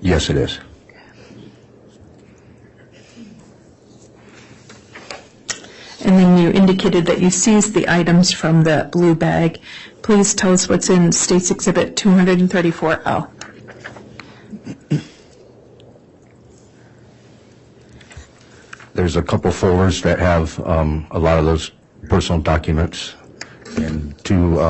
Yes, it is. And then you indicated that you seized the items from the blue bag. Please tell us what's in State's Exhibit 234L. There's a couple folders that have a lot of those personal documents, and two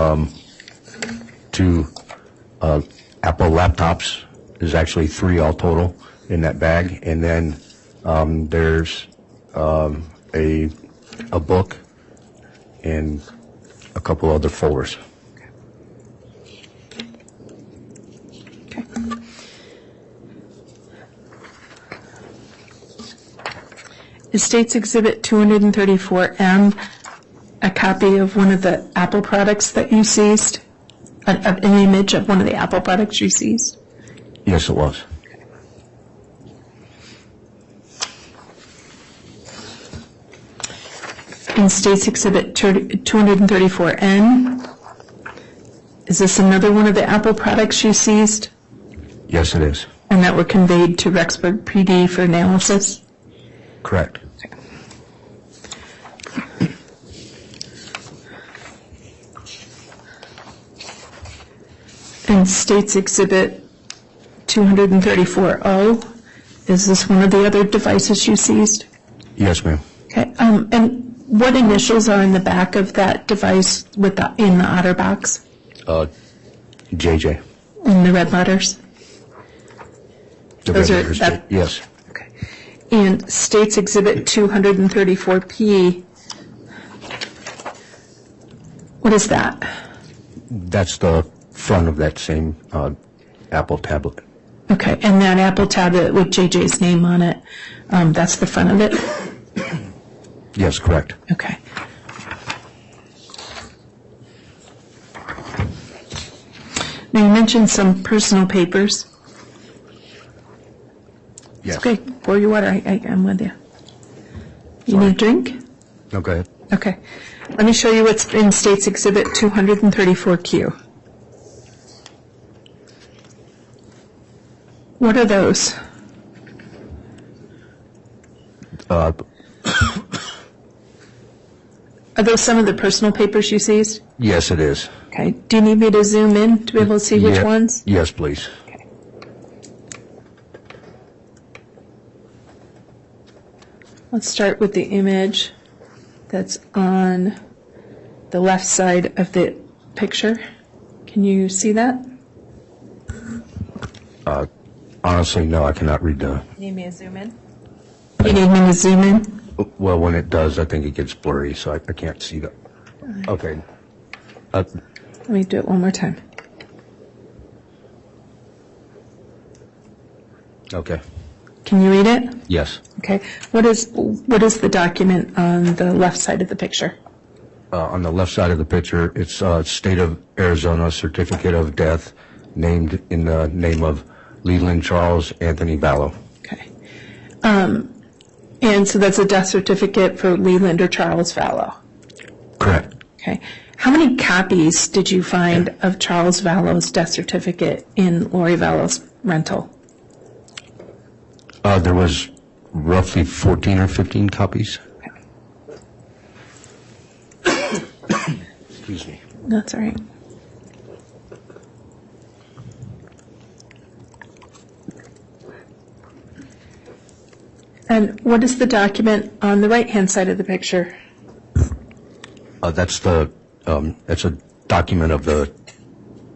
Apple laptops. There's actually 3 all total in that bag, and then there's a book and a couple other folders. Okay. Is State's Exhibit 234M a copy of one of the Apple products that you seized? An image of one of the Apple products you seized? Yes, it was. In State's Exhibit 234N, is this another one of the Apple products you seized? Yes, it is. And that were conveyed to Rexburg PD for analysis? Correct. In State's Exhibit 234O, is this one of the other devices you seized? Yes, ma'am. Okay. And what initials are in the back of that device in the otter box? JJ. In the red letters? Those are yes. Okay. And State's Exhibit 234P, what is that? That's the front of that same Apple tablet. Okay, and that Apple tablet with JJ's name on it, that's the front of it? Yes, correct. Okay. Now you mentioned some personal papers. Yes. Okay, pour your water. I'm with you. You need a drink? No, go ahead. Okay. Let me show you what's in State's Exhibit 234Q. What are those? Are those some of the personal papers you seized? Yes, it is. Okay. Do you need me to zoom in to be able to see which ones? Yes, please. Okay. Let's start with the image that's on the left side of the picture. Can you see that? Honestly, no, I cannot read the... Need me to zoom in? You need me to zoom in? Well, when it does, I think it gets blurry, so I can't see that. Okay. Let me do it one more time. Okay. Can you read it? Yes. Okay. What is the document on the left side of the picture? On the left side of the picture, it's State of Arizona Certificate of Death, named in the name of Leland Charles Anthony Vallow. Okay. And so that's a death certificate for Leland or Charles Vallow? Correct. Okay. How many copies did you find of Charles Vallow's death certificate in Lori Vallow's rental? There was roughly 14 or 15 copies. Okay. Excuse me. That's all right. And what is the document on the right-hand side of the picture? That's a document of the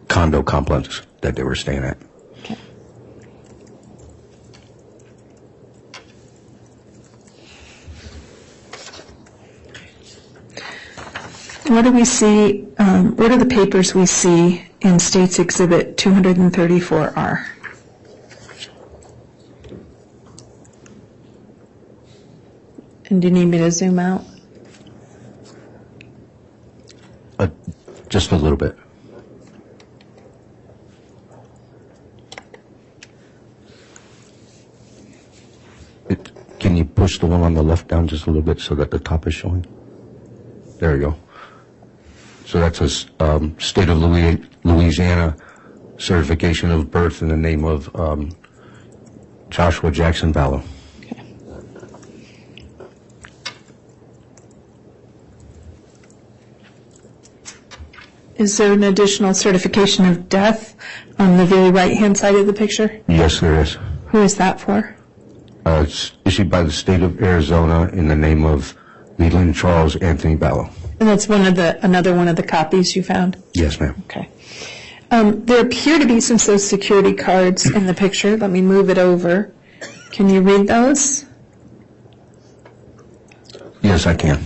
condo complex that they were staying at. Okay. What do we see? What are the papers we see in State's Exhibit 234R? And do you need me to zoom out? Just a little bit. Can you push the one on the left down just a little bit so that the top is showing? There you go. So that's a State of Louisiana certification of birth in the name of Joshua Jackson Vallow. Okay. Is there an additional certification of death on the very right-hand side of the picture? Yes, there is. Who is that for? It's issued by the state of Arizona in the name of Leland Charles Anthony Vallow. And that's another one of the copies you found? Yes, ma'am. Okay. There appear to be some Social Security cards in the picture. Let me move it over. Can you read those? Yes, I can.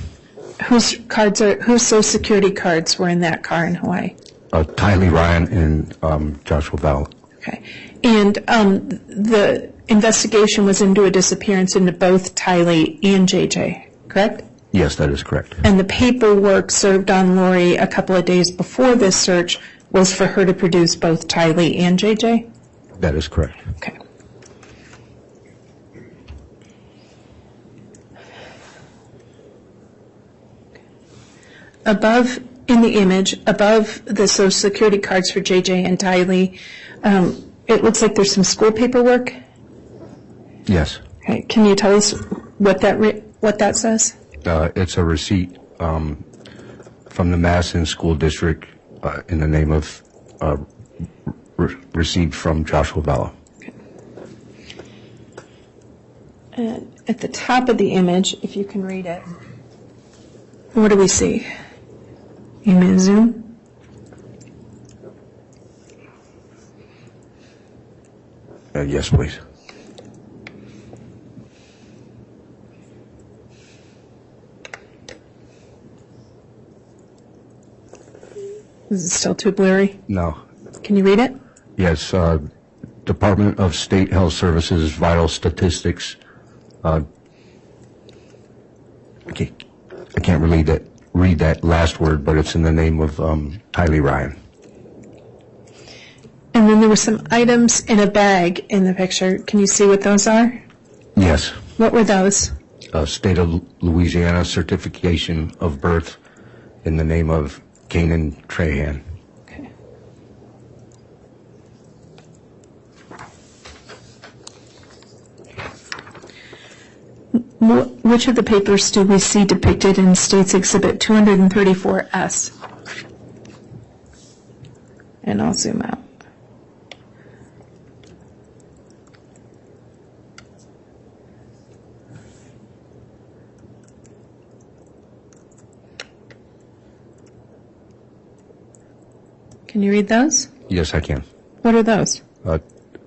Whose Social Security cards were in that car in Hawaii? Tylee Ryan and Joshua Vallow. Okay. And the investigation was into a disappearance into both Tylee and JJ, correct? Yes, that is correct. And the paperwork served on Lori a couple of days before this search was for her to produce both Tylee and JJ? That is correct. Okay. Above, in the image, above the Social Security cards for JJ and Tylee, it looks like there's some school paperwork. Yes. Okay. Can you tell us what that says? It's a receipt from the Madison School District in the name of received from Joshua Vallow. Okay. And at the top of the image, if you can read it, what do we see? You may zoom. Yes, please. Is it still too blurry? No. Can you read it? Yes. Department of State Health Services Vital Statistics. Okay. I can't really read that last word, but it's in the name of Tylee Ryan. And then there were some items in a bag in the picture. Can you see what those are? Yes. What were those? State of Louisiana certification of birth in the name of Kanan Trahan. Okay. Which of the papers do we see depicted in State's Exhibit 234S? And I'll zoom out. Can you read those? Yes, I can. What are those?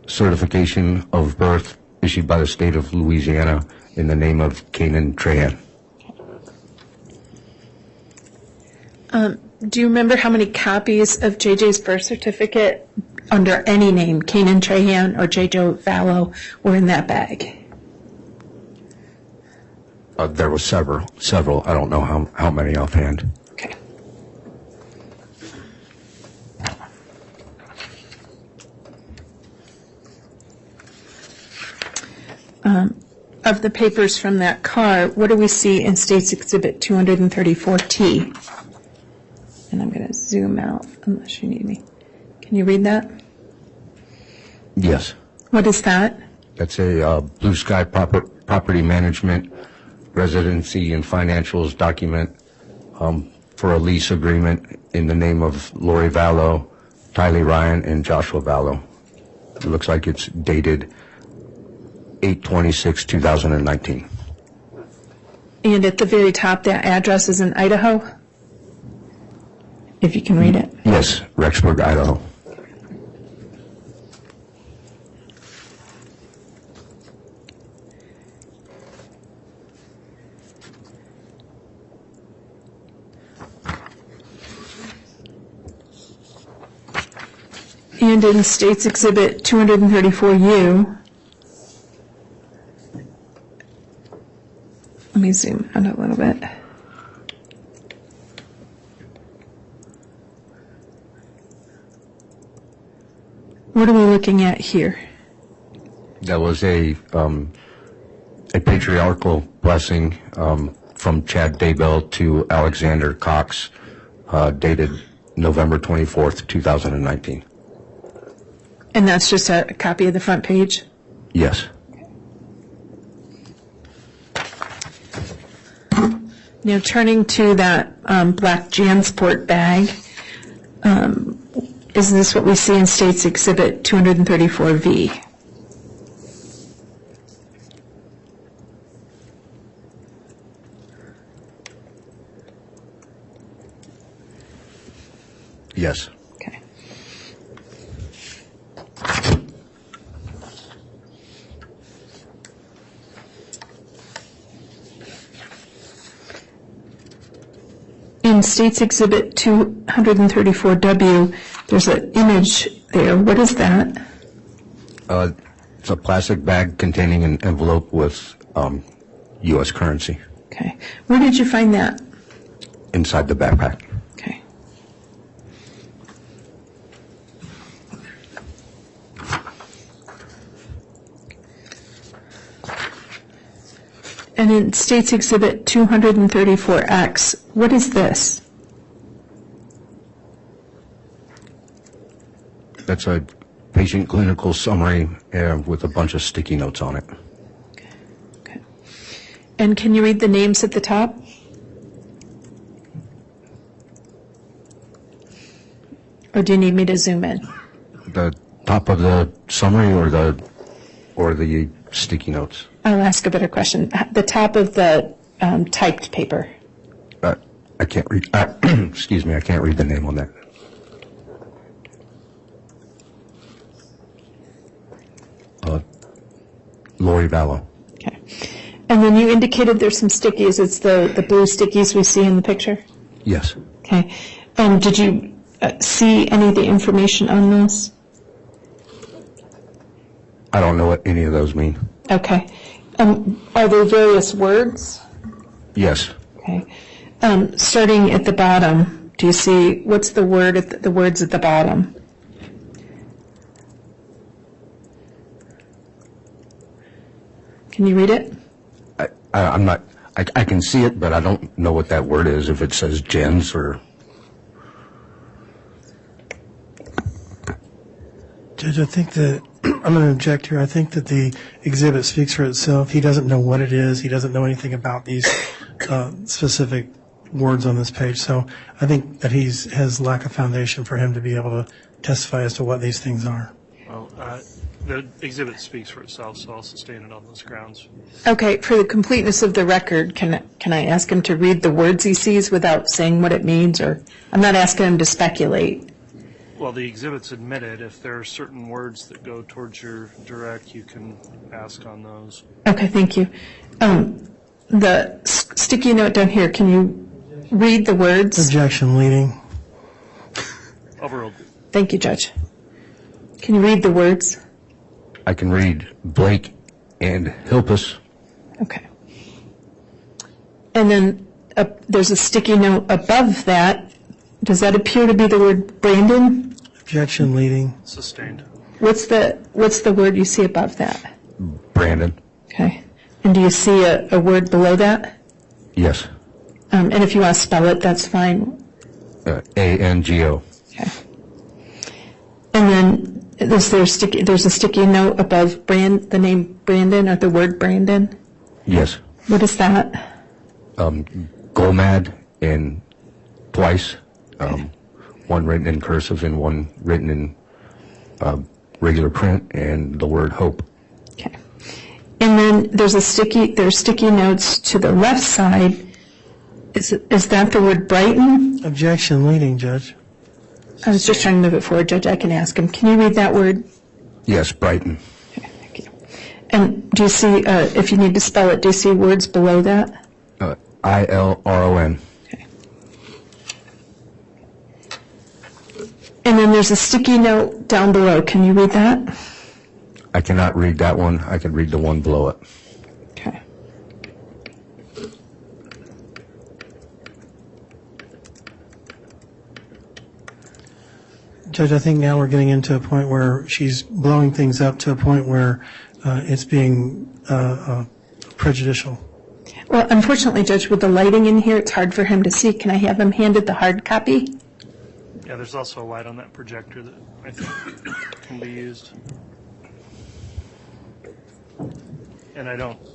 Certification of birth issued by the state of Louisiana in the name of Kanan Trahan. Do you remember how many copies of JJ's birth certificate under any name, Kanan Trahan or JJ Vallow, were in that bag? There were several. I don't know how many offhand. Okay. Of the papers from that car, what do we see in State's Exhibit 234T? And I'm going to zoom out unless you need me. Can you read that? Yes. What is that? That's a Blue Sky Property Management Residency and Financials document for a lease agreement in the name of Lori Vallow, Tylee Ryan, and Joshua Vallow. It looks like it's dated 8/26/2019. And at the very top, that address is in Idaho? If you can read it. Yes, Rexburg, Idaho. And in State's Exhibit 234U, let me zoom out a little bit. What are we looking at here? That was a patriarchal blessing from Chad Daybell to Alexander Cox, dated November 24th, 2019. And that's just a copy of the front page? Yes. Now, turning to that black JanSport bag, is this what we see in State's Exhibit 234V? Yes. Okay. In State's Exhibit 234W, there's an image there. What is that? It's a plastic bag containing an envelope with U.S. currency Okay. Where did you find that? inside the backpack. Okay. And in State's Exhibit 234X, what is this? That's a patient clinical summary with a bunch of sticky notes on it. Okay. And can you read the names at the top? Or do you need me to zoom in? The top of the summary or the sticky notes? I'll ask a better question. The top of the typed paper. I can't read. Excuse me, I can't read the name on that. Lori Vallow. Okay. And then you indicated there's some stickies. It's the blue stickies we see in the picture? Yes. Okay. Did you see any of the information on this? I don't know what any of those mean. Okay. Are there various words? Yes. Okay. Starting at the bottom, do you see, what's the word at the words at the bottom? Can you read it? I'm not. I can see it, but I don't know what that word is. If it says gens or. Judge, I think that I'm going to object here. I think that the exhibit speaks for itself. He doesn't know what it is. He doesn't know anything about these specific words on this page. So I think that has lack of foundation for him to be able to testify as to what these things are. Well, the exhibit speaks for itself, so I'll sustain it on those grounds. Okay, for the completeness of the record, can I ask him to read the words he sees without saying what it means? Or I'm not asking him to speculate. Well, the exhibit's admitted. If there are certain words that go towards your direct, you can ask on those. Okay, thank you. The sticky note down here, can you read the words? Objection, leading. Overruled. Thank you, Judge. Can you read the words? I can read Blake and Hilpus. Okay. And then there's a sticky note above that. Does that appear to be the word Brandon? Objection, leading. Sustained. What's the word you see above that? Brandon. Okay. And do you see a word below that? Yes. And if you want to spell it, that's fine. ANGO. Okay. And then there's a sticky note above the name Brandon or the word Brandon. Yes. What is that? Gomad and twice. One written in cursive and one written in regular print, and the word hope. Okay. And then there's sticky notes to the left side. Is that the word Brighton? Objection, leading, Judge. I was just trying to move it forward, Judge. I can ask him. Can you read that word? Yes, Brighton. Okay, thank you. And do you see, if you need to spell it, do you see words below that? ILRON. Okay. And then there's a sticky note down below. Can you read that? I cannot read that one. I can read the one below it. Okay. Judge, I think now we're getting into a point where she's blowing things up to a point where it's being prejudicial. Well, unfortunately, Judge, with the lighting in here, it's hard for him to see. Can I have him handed the hard copy? Yeah, there's also a light on that projector that I think can be used. And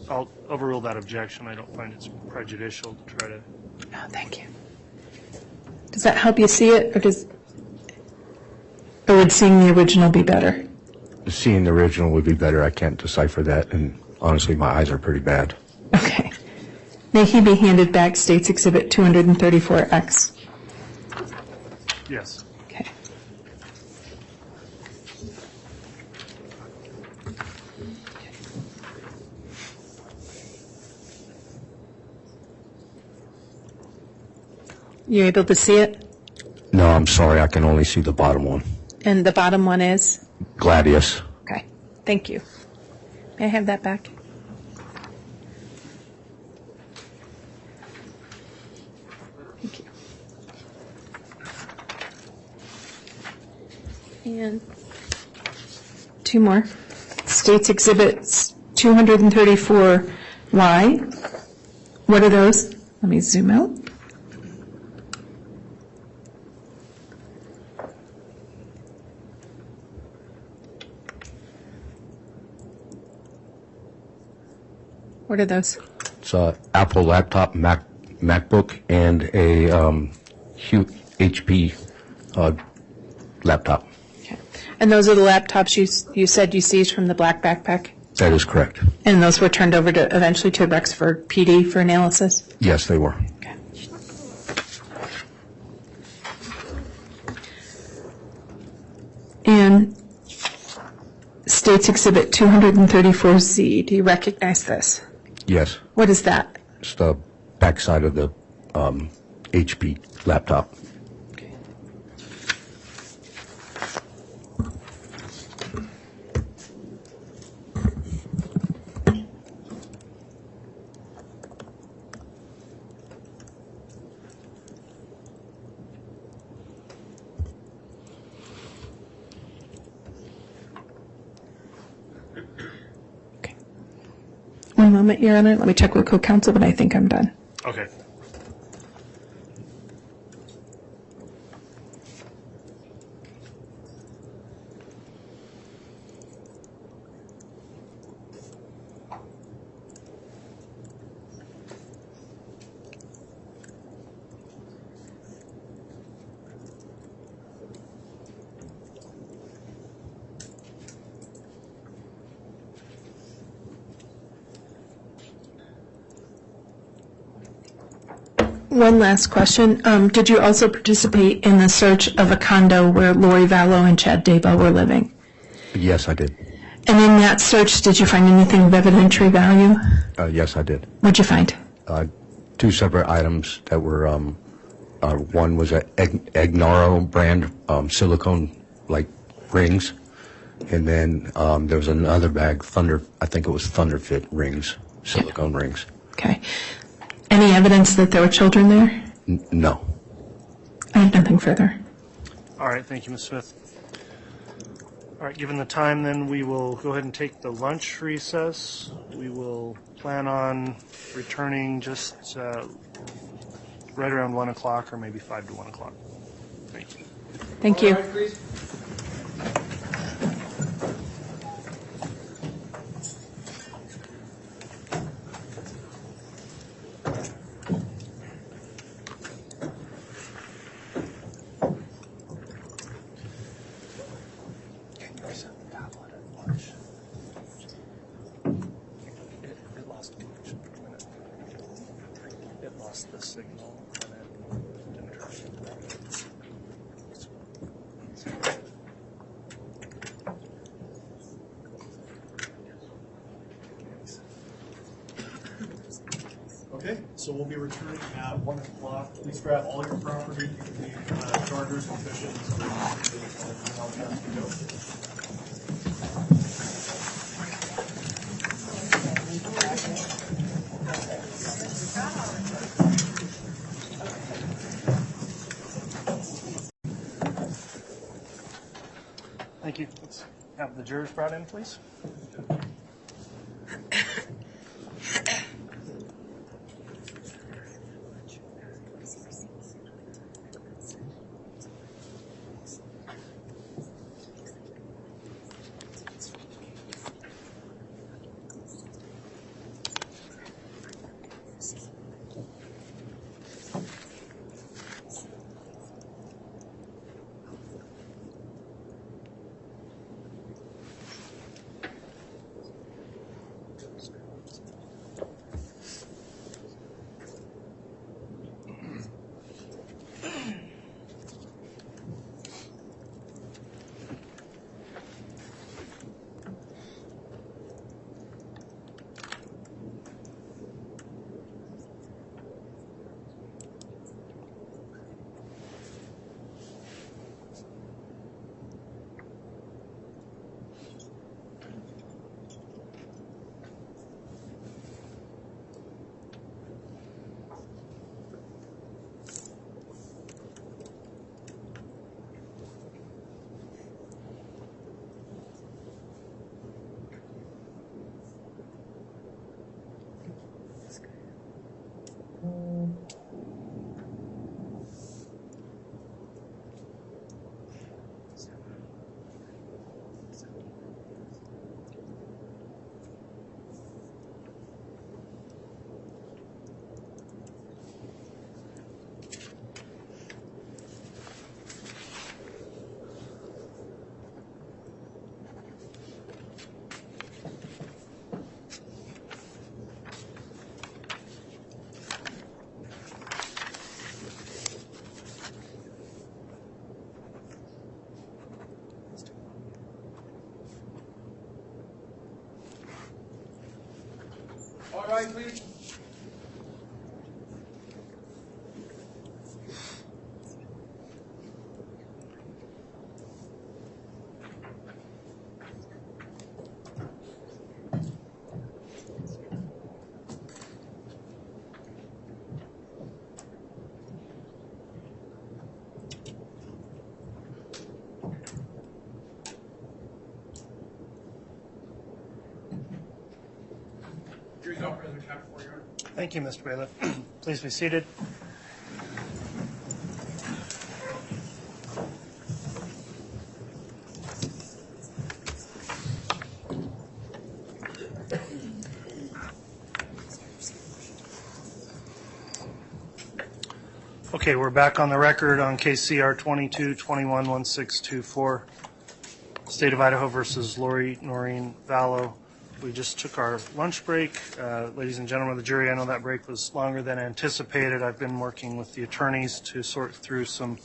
I'll overrule that objection. I don't find it's prejudicial to try to. Oh, thank you. Does that help you see it, or would seeing the original be better? Seeing the original would be better. I can't decipher that, and honestly, my eyes are pretty bad. Okay. May he be handed back States Exhibit 234X? Yes. Okay. You able to see it? No, I'm sorry. I can only see the bottom one. And the bottom one is? Gladius. Okay. Thank you. May I have that back? Thank you. And two more. States Exhibits 234Y. What are those? Let me zoom out. What are those? It's a Apple laptop, MacBook, and a HP laptop. Okay. And those are the laptops you said you seized from the black backpack? That is correct. And those were turned over to eventually to Rexford PD for analysis? Yes, they were. Okay. And States Exhibit 234Z, do you recognize this? Yes. What is that? It's the backside of the HP laptop. One moment, Your Honor. Let me check with co-counsel, but I think I'm done. Okay. One last question. Did you also participate in the search of a condo where Lori Vallow and Chad Daybell were living? Yes, I did. And in that search, did you find anything of evidentiary value? Yes, I did. What'd you find? Two separate items that were, one was a Agnaro brand silicone-like rings, and then there was another bag, I think it was Thunderfit rings, silicone rings. Okay. Any evidence that there were children there? No. I have nothing further. All right. Thank you, Ms. Smith. All right. Given the time, then we will go ahead and take the lunch recess. We will plan on returning just right around 1 o'clock or maybe 5 to 1 o'clock. Thank you. Thank you. It lost connection for a minute. It lost the signal and it didn't try. Okay, so we'll be returning at 1 o'clock. Please grab all your property, the chargers, cushions, and all that to go. Thank you. Let's have the jurors brought in, please. All right, please. Thank you, Mr. Bailiff. Please be seated. Okay, we're back on the record on case CR 22-21-1624, State of Idaho versus Lori Vallow. We just took our lunch break. Ladies and gentlemen of the jury, I know that break was longer than anticipated. I've been working with the attorneys to sort through some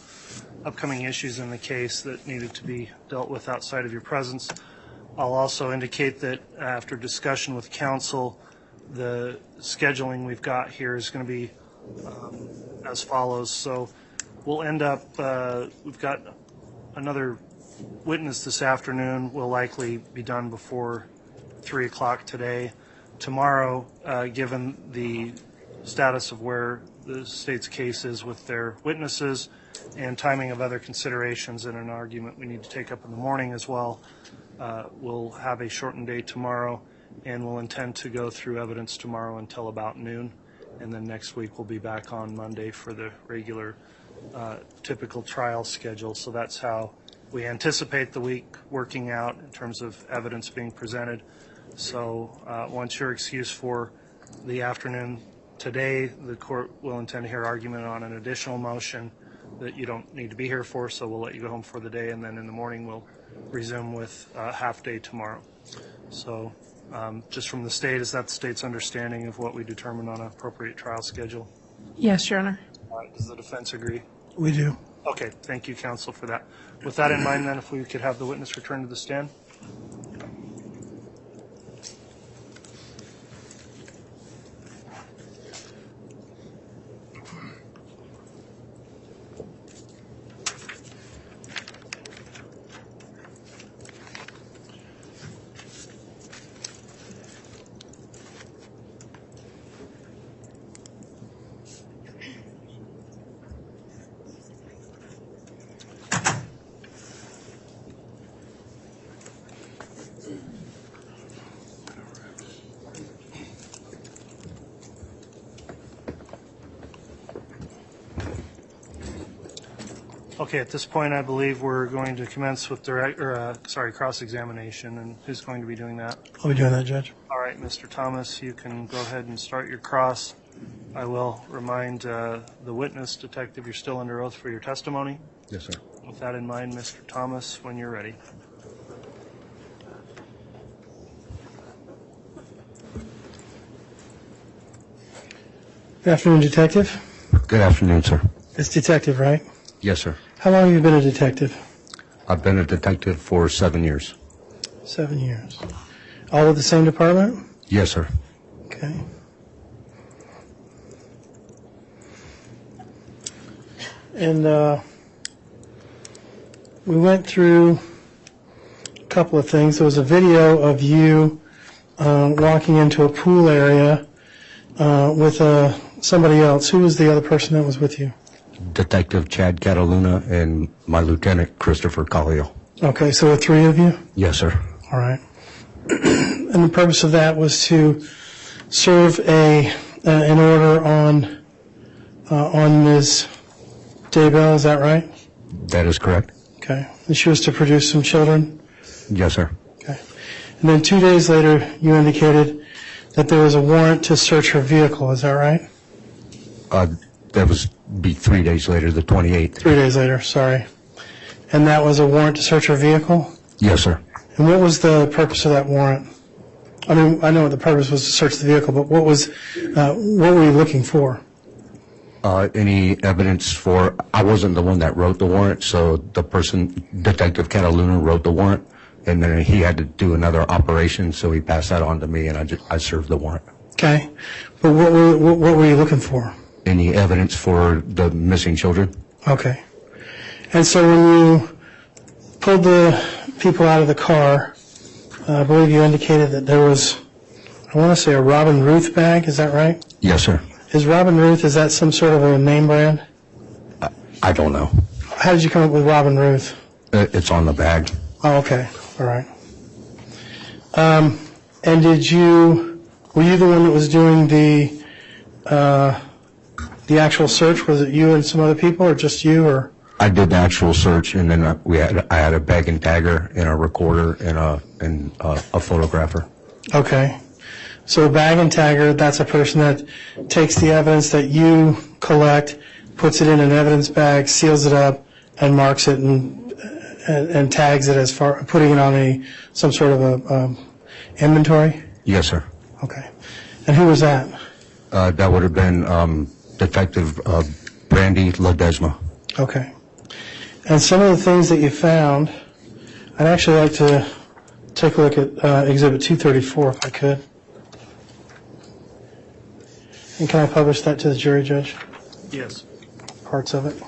upcoming issues in the case that needed to be dealt with outside of your presence. I'll also indicate that after discussion with counsel, the scheduling we've got here is going to be as follows. So we'll end up, we've got another witness this afternoon. Will likely be done before 3 o'clock today. Tomorrow, given the status of where the state's case is with their witnesses and timing of other considerations and an argument we need to take up in the morning as well, we'll have a shortened day tomorrow, and we'll intend to go through evidence tomorrow until about noon. And then next week we'll be back on Monday for the regular typical trial schedule. So that's how we anticipate the week working out in terms of evidence being presented. So once you're excused for the afternoon today, the court will intend to hear argument on an additional motion that you don't need to be here for, so we'll let you go home for the day, and then in the morning we'll resume with half day tomorrow. So just from the state, is that the state's understanding of what we determined on an appropriate trial schedule? Yes, Your Honor. All right, does the defense agree? We do. Okay, thank you, counsel, for that. With that in mind, then, if we could have the witness return to the stand. Okay, at this point, I believe we're going to commence with cross-examination, and who's going to be doing that? I'll be doing that, Judge. All right, Mr. Thomas, you can go ahead and start your cross. I will remind the witness, detective, you're still under oath for your testimony. Yes, sir. With that in mind, Mr. Thomas, when you're ready. Good afternoon, Detective. Good afternoon, sir. It's Detective, right? Yes, sir. How long have you been a detective? I've been a detective for 7 years. 7 years. All with the same department? Yes, sir. Okay. And we went through a couple of things. There was a video of you walking into a pool area with somebody else. Who was the other person that was with you? Detective Chad Cataluna and my lieutenant, Christopher Collio. Okay, so the three of you? Yes, sir. All right. And the purpose of that was to serve an order on Ms. Daybell, is that right? That is correct. Okay. And she was to produce some children? Yes, sir. Okay. And then 2 days later, you indicated that there was a warrant to search her vehicle, is that right? That was be 3 days later, the 28th. 3 days later, sorry. And that was a warrant to search her vehicle? Yes, sir. And what was the purpose of that warrant? I mean, I know what the purpose was to search the vehicle, but what were you looking for? Any evidence for, I wasn't the one that wrote the warrant, so the person, Detective Cataluna, wrote the warrant, and then he had to do another operation, so he passed that on to me, and I served the warrant. Okay. But what were you looking for? Any evidence for the missing children? Okay. And so when you pulled the people out of the car, I believe you indicated that there was, I want to say, a Robin Ruth bag. Is that right? Yes, sir. Is Robin Ruth, is that some sort of a name brand? I don't know. How did you come up with Robin Ruth? It's on the bag. Oh, okay. All right. And were you the one that was doing the actual search? Was it you and some other people, or just you, or? I did the actual search, and then I had a bag and tagger and a recorder and a photographer. Okay. So a bag and tagger, that's a person that takes the evidence that you collect, puts it in an evidence bag, seals it up, and marks it and tags it as far, putting it on some sort of a inventory? Yes, sir. Okay. And who was that? That would have been Detective Brandy Ledesma. Okay. And some of the things that you found, I'd actually like to take a look at Exhibit 234, if I could. And can I publish that to the jury, Judge? Yes. Parts of it?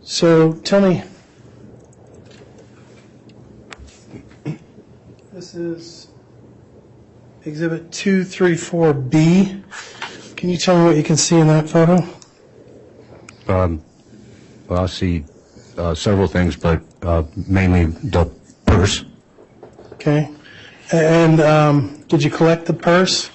So tell me, this is Exhibit 234B. Can you tell me what you can see in that photo? Well, I see several things, but mainly the purse. Okay. And did you collect the purse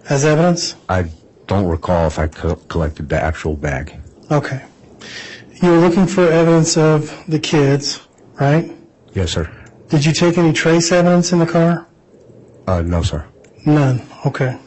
as evidence? I don't recall if I collected the actual bag. Okay. You were looking for evidence of the kids, right? Yes, sir. Did you take any trace evidence in the car? No, sir. None. Okay.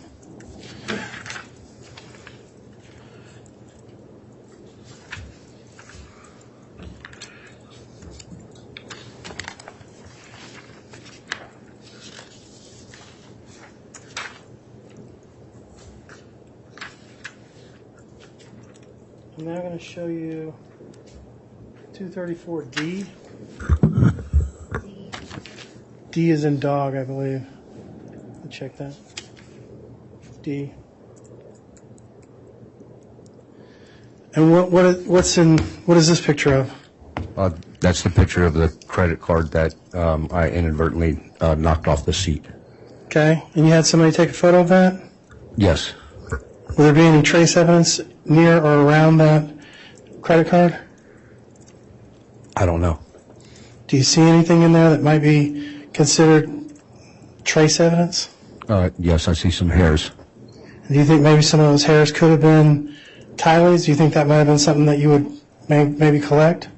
I'm now going to show you 234D. D is in dog, I believe. Let me check that. D. And what is this picture of? That's the picture of the credit card that I inadvertently knocked off the seat. Okay. And you had somebody take a photo of that? Yes. Will there be any trace evidence near or around that credit card? I don't know. Do you see anything in there that might be considered trace evidence? Yes, I see some hairs. Do you think maybe some of those hairs could have been Tylee's? Do you think that might have been something that you would maybe collect?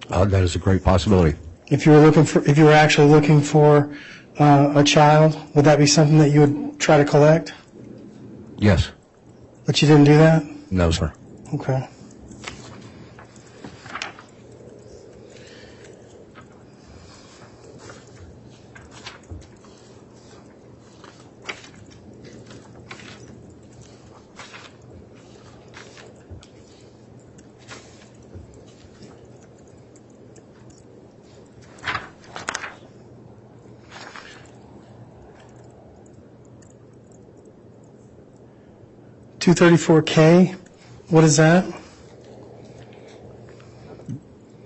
That is a great possibility. If you were actually looking for a child, would that be something that you would try to collect? Yes. But you didn't do that? No, sir. Okay. $234K, what is that?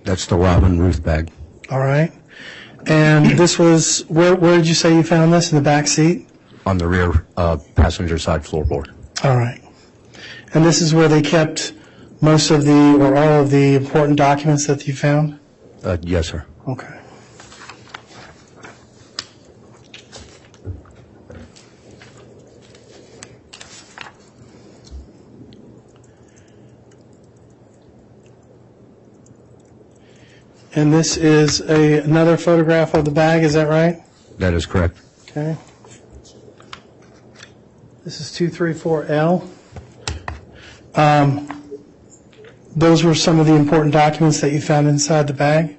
That's the Robin Ruth bag. All right. And this was, where did you say you found this, in the back seat? On the rear passenger side floorboard. All right. And this is where they kept most of or all of the important documents that you found? Yes, sir. Okay. And this is another photograph of the bag, is that right? That is correct. Okay. This is 234L. Those were some of the important documents that you found inside the bag?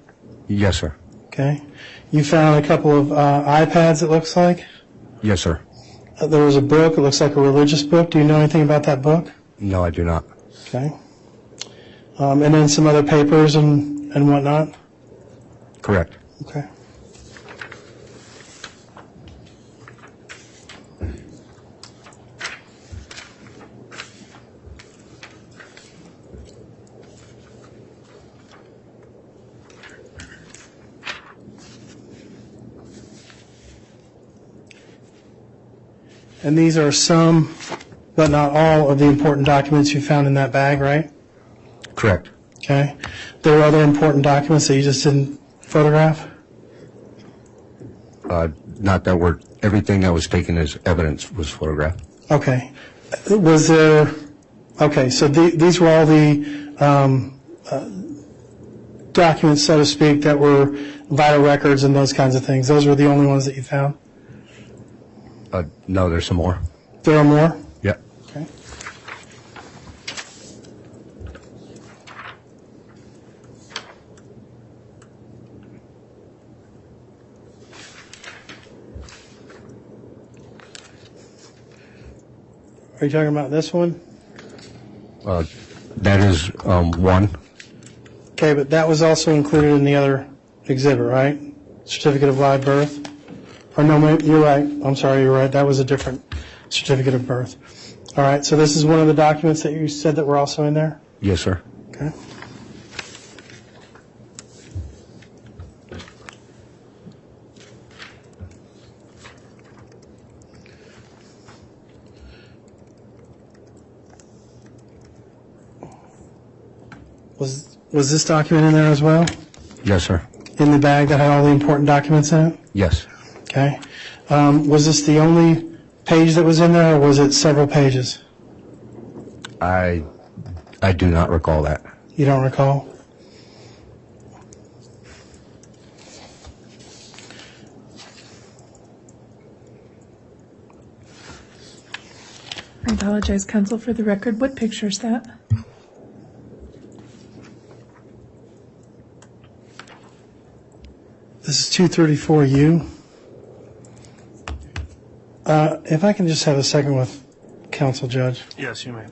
Yes, sir. Okay. You found a couple of iPads, it looks like. Yes, sir. There was a book, it looks like a religious book. Do you know anything about that book? No, I do not. Okay. And then some other papers and whatnot? Correct. Okay. And these are some, but not all, of the important documents you found in that bag, right? Correct. Okay. There were other important documents that you just didn't photograph? Not that word. Everything that was taken as evidence was photographed. Okay. Was there, okay, so these were all the documents, so to speak, that were vital records and those kinds of things. Those were the only ones that you found? No, there's some more. There are more? Yeah. Okay. Are you talking about this one? That is one. Okay, but that was also included in the other exhibit, right? Certificate of live birth? Or no, you're right. I'm sorry, you're right. That was a different certificate of birth. All right, so this is one of the documents that you said that were also in there? Yes, sir. Okay. Was this document in there as well? Yes, sir. In the bag that had all the important documents in it? Yes. Okay. Was this the only page that was in there, or was it several pages? I do not recall that. You don't recall? I apologize, counsel, for the record. What picture is that? This is 234U. If I can just have a second with counsel, Judge. Yes, you may.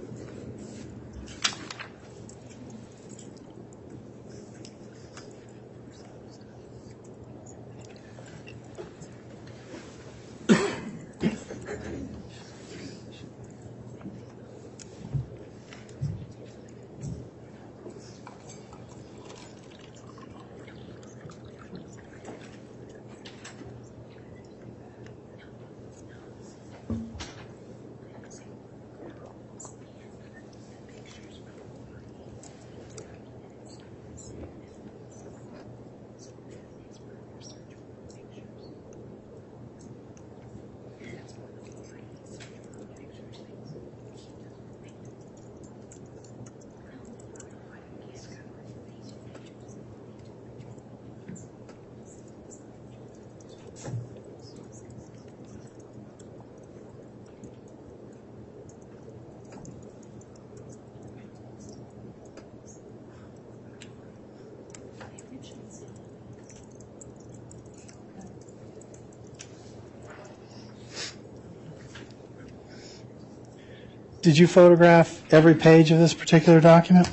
Did you photograph every page of this particular document?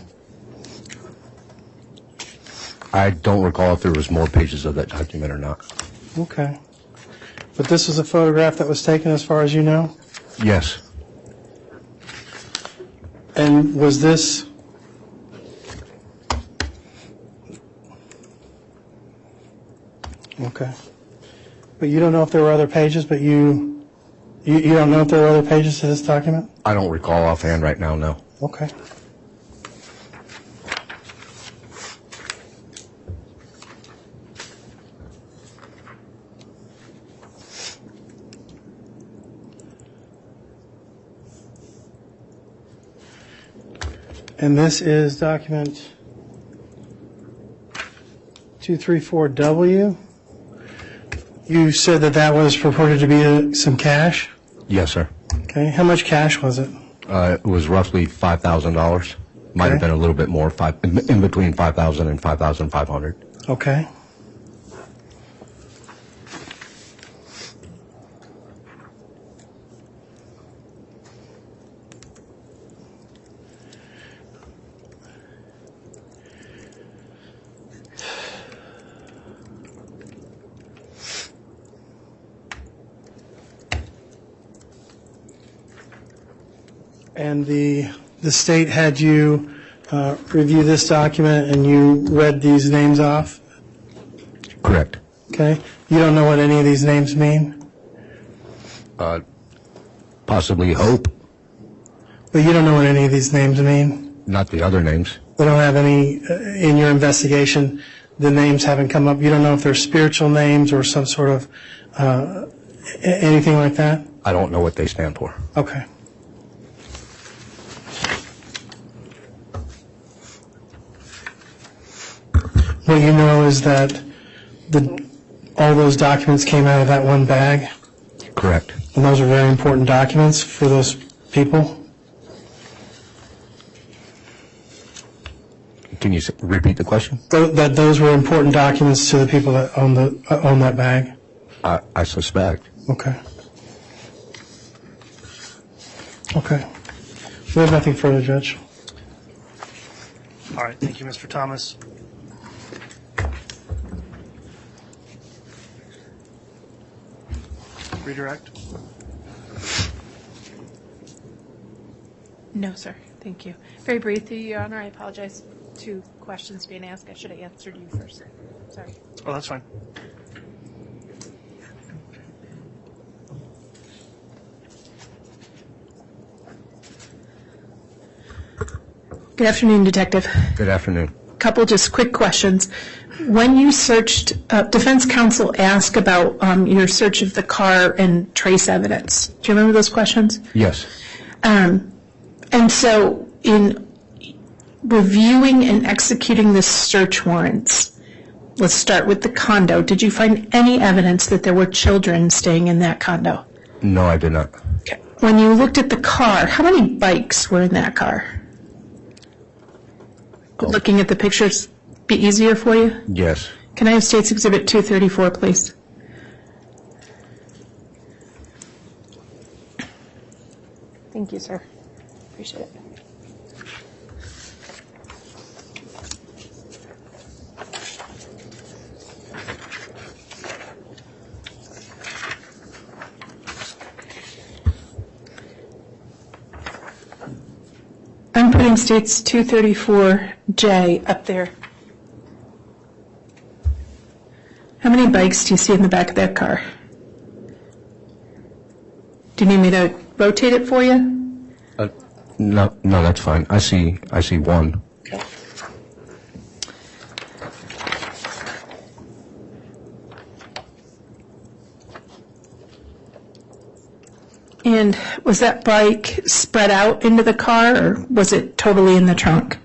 I don't recall if there was more pages of that document or not. Okay. But this was a photograph that was taken as far as you know? Yes. And was this... Okay. But you don't know if there were other pages, but you don't know if there were other pages to this document? I don't recall offhand right now, no. Okay. And this is document 234W. You said that was purported to be some cash? Yes, sir. Okay, how much cash was it? It was roughly $5,000. Might have Okay. been a little bit more, in between $5,000 and $5,500. Okay. And the state had you review this document and you read these names off? Correct. Okay. You don't know what any of these names mean? Possibly Hope, But you don't know what any of these names mean? not the other names. They don't have any, in your investigation, the names haven't come up? You don't know if they're spiritual names or some sort of, anything like that? I don't know what they stand for. Okay. What you know is that all those documents came out of that one bag, Correct. and those are very important documents for those people? Can you repeat the question? That those were important documents to the people that own that bag? I suspect. Okay. Okay. We have nothing further, Judge. All right, thank you, Mr. Thomas. Redirect. No, sir. Thank you. Very briefly, Your Honor, I apologize. 2 questions being asked. I should have answered you first. Sorry. Oh, that's fine. Good afternoon, Detective. Good afternoon. Couple just quick questions. When you searched, defense counsel asked about your search of the car and trace evidence. Do you remember those questions? Yes. And so in reviewing and executing the search warrants, let's start with the condo. Did you find any evidence that there were children staying in that condo? No, I did not. Okay. When you looked at the car, how many bikes were in that car? Would looking at the pictures be easier for you? Yes. Can I have State's Exhibit 234, please? Thank you, sir. Appreciate it. I'm putting State's 234J up there. How many bikes do you see in the back of that car? Do you need me to rotate it for you? No, that's fine. I see one. Okay. And was that bike spread out into the car, or was it totally in the trunk?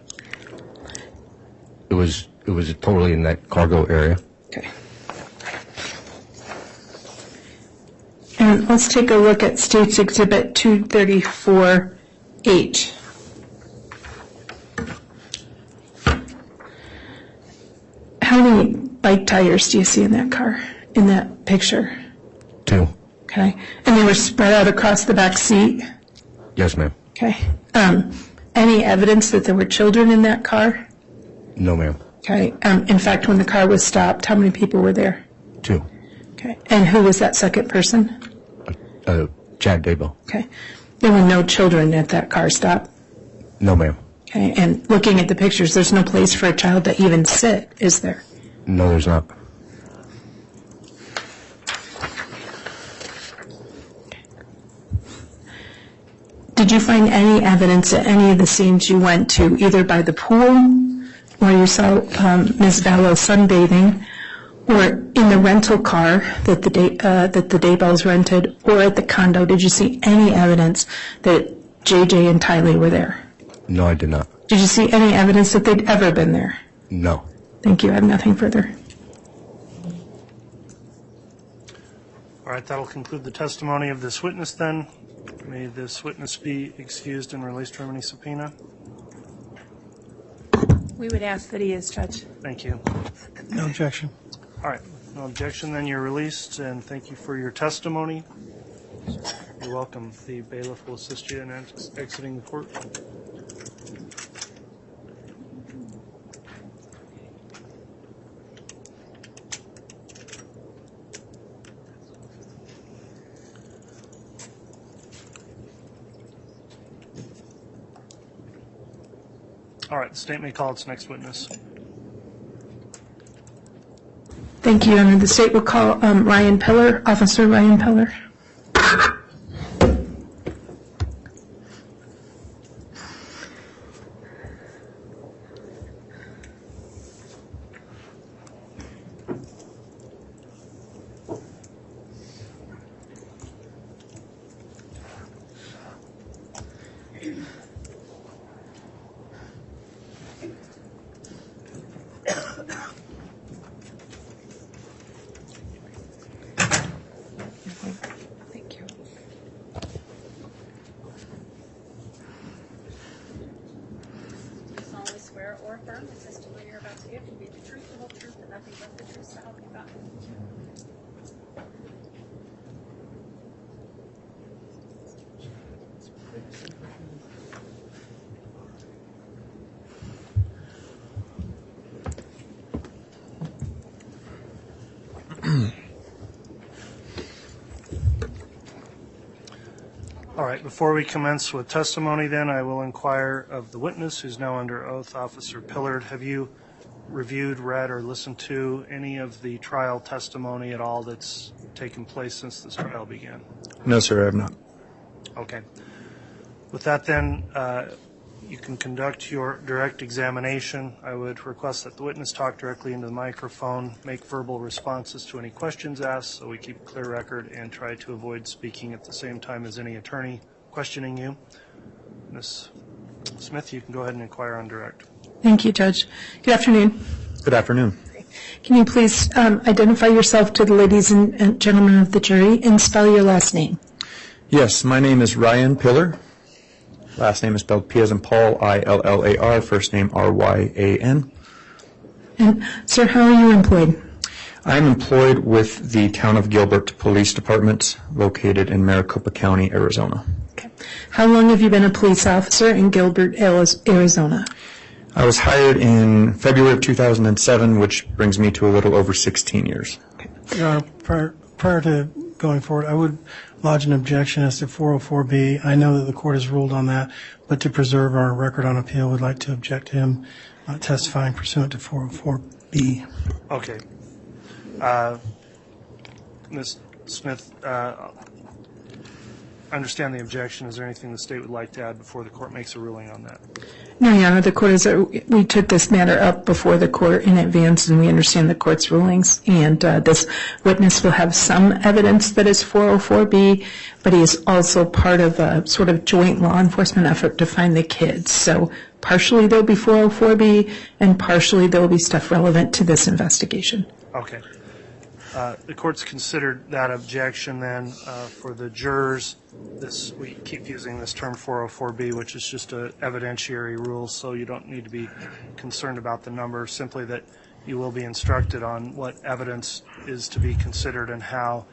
It was totally in that cargo area. Okay. And let's take a look at State's Exhibit 234H. How many bike tires do you see in that car, in that picture? 2. Okay. And they were spread out across the back seat? Yes, ma'am. Okay. Any evidence that there were children in that car? No, ma'am. Okay. In fact, when the car was stopped, how many people were there? 2. Okay. And who was that second person? Chad Daybell. Okay. There were no children at that car stop? No, ma'am. Okay. And looking at the pictures, there's no place for a child to even sit, is there? No, there's not. Did you find any evidence at any of the scenes you went to, either by the pool, where you saw Ms. Vallow sunbathing, or in the rental car that the Daybells rented, or at the condo? Did you see any evidence that JJ and Tylee were there? No, I did not. Did you see any evidence that they'd ever been there? No. Thank you. I have nothing further. All right, that'll conclude the testimony of this witness then. May this witness be excused and released from any subpoena. We would ask that he is, Judge. Thank you. No objection. All right, no objection, then you're released, and thank you for your testimony. You're welcome. The bailiff will assist you in exiting the court. All right, the state may call its next witness. Thank you, Your Honor. The state will call Ryan Pillar, Officer Ryan Pillar. Thank you. Do solemnly swear or affirm the testimony you're about to give to be the truth, the whole truth, and nothing but the truth to help you God? All right, before we commence with testimony then, I will inquire of the witness who's now under oath, Officer Pillard. Have you reviewed, read, or listened to any of the trial testimony at all that's taken place since this trial began? No, sir, I have not. Okay. With that then, you can conduct your direct examination. I would request that the witness talk directly into the microphone, make verbal responses to any questions asked so we keep a clear record, and try to avoid speaking at the same time as any attorney questioning you. Ms. Smith, you can go ahead and inquire on direct. Thank you, Judge. Good afternoon. Good afternoon. Can you please identify yourself to the ladies and gentlemen of the jury and spell your last name? Yes, my name is Ryan Pillar. Last name is spelled P as in Paul, I-L-L-A-R, first name R-Y-A-N. And, sir, how are you employed? I'm employed with the Town of Gilbert Police Department, located in Maricopa County, Arizona. Okay. How long have you been a police officer in Gilbert, Arizona? I was hired in February of 2007, which brings me to a little over 16 years. Your Honor, prior to going forward, I would lodge an objection as to 404B. I know that the court has ruled on that, but to preserve our record on appeal, we'd like to object to him testifying pursuant to 404B. Okay. Ms. Smith, I understand the objection. Is there anything the state would like to add before the court makes a ruling on that? No, Your Honor, the court we took this matter up before the court in advance, and we understand the court's rulings. And this witness will have some evidence that is 404B, but he is also part of a sort of joint law enforcement effort to find the kids. So partially there will be 404B, and partially there will be stuff relevant to this investigation. Okay. The court's considered that objection then for the jurors. We keep using this term 404B, which is just an evidentiary rule, so you don't need to be concerned about the number, simply that you will be instructed on what evidence is to be considered and how,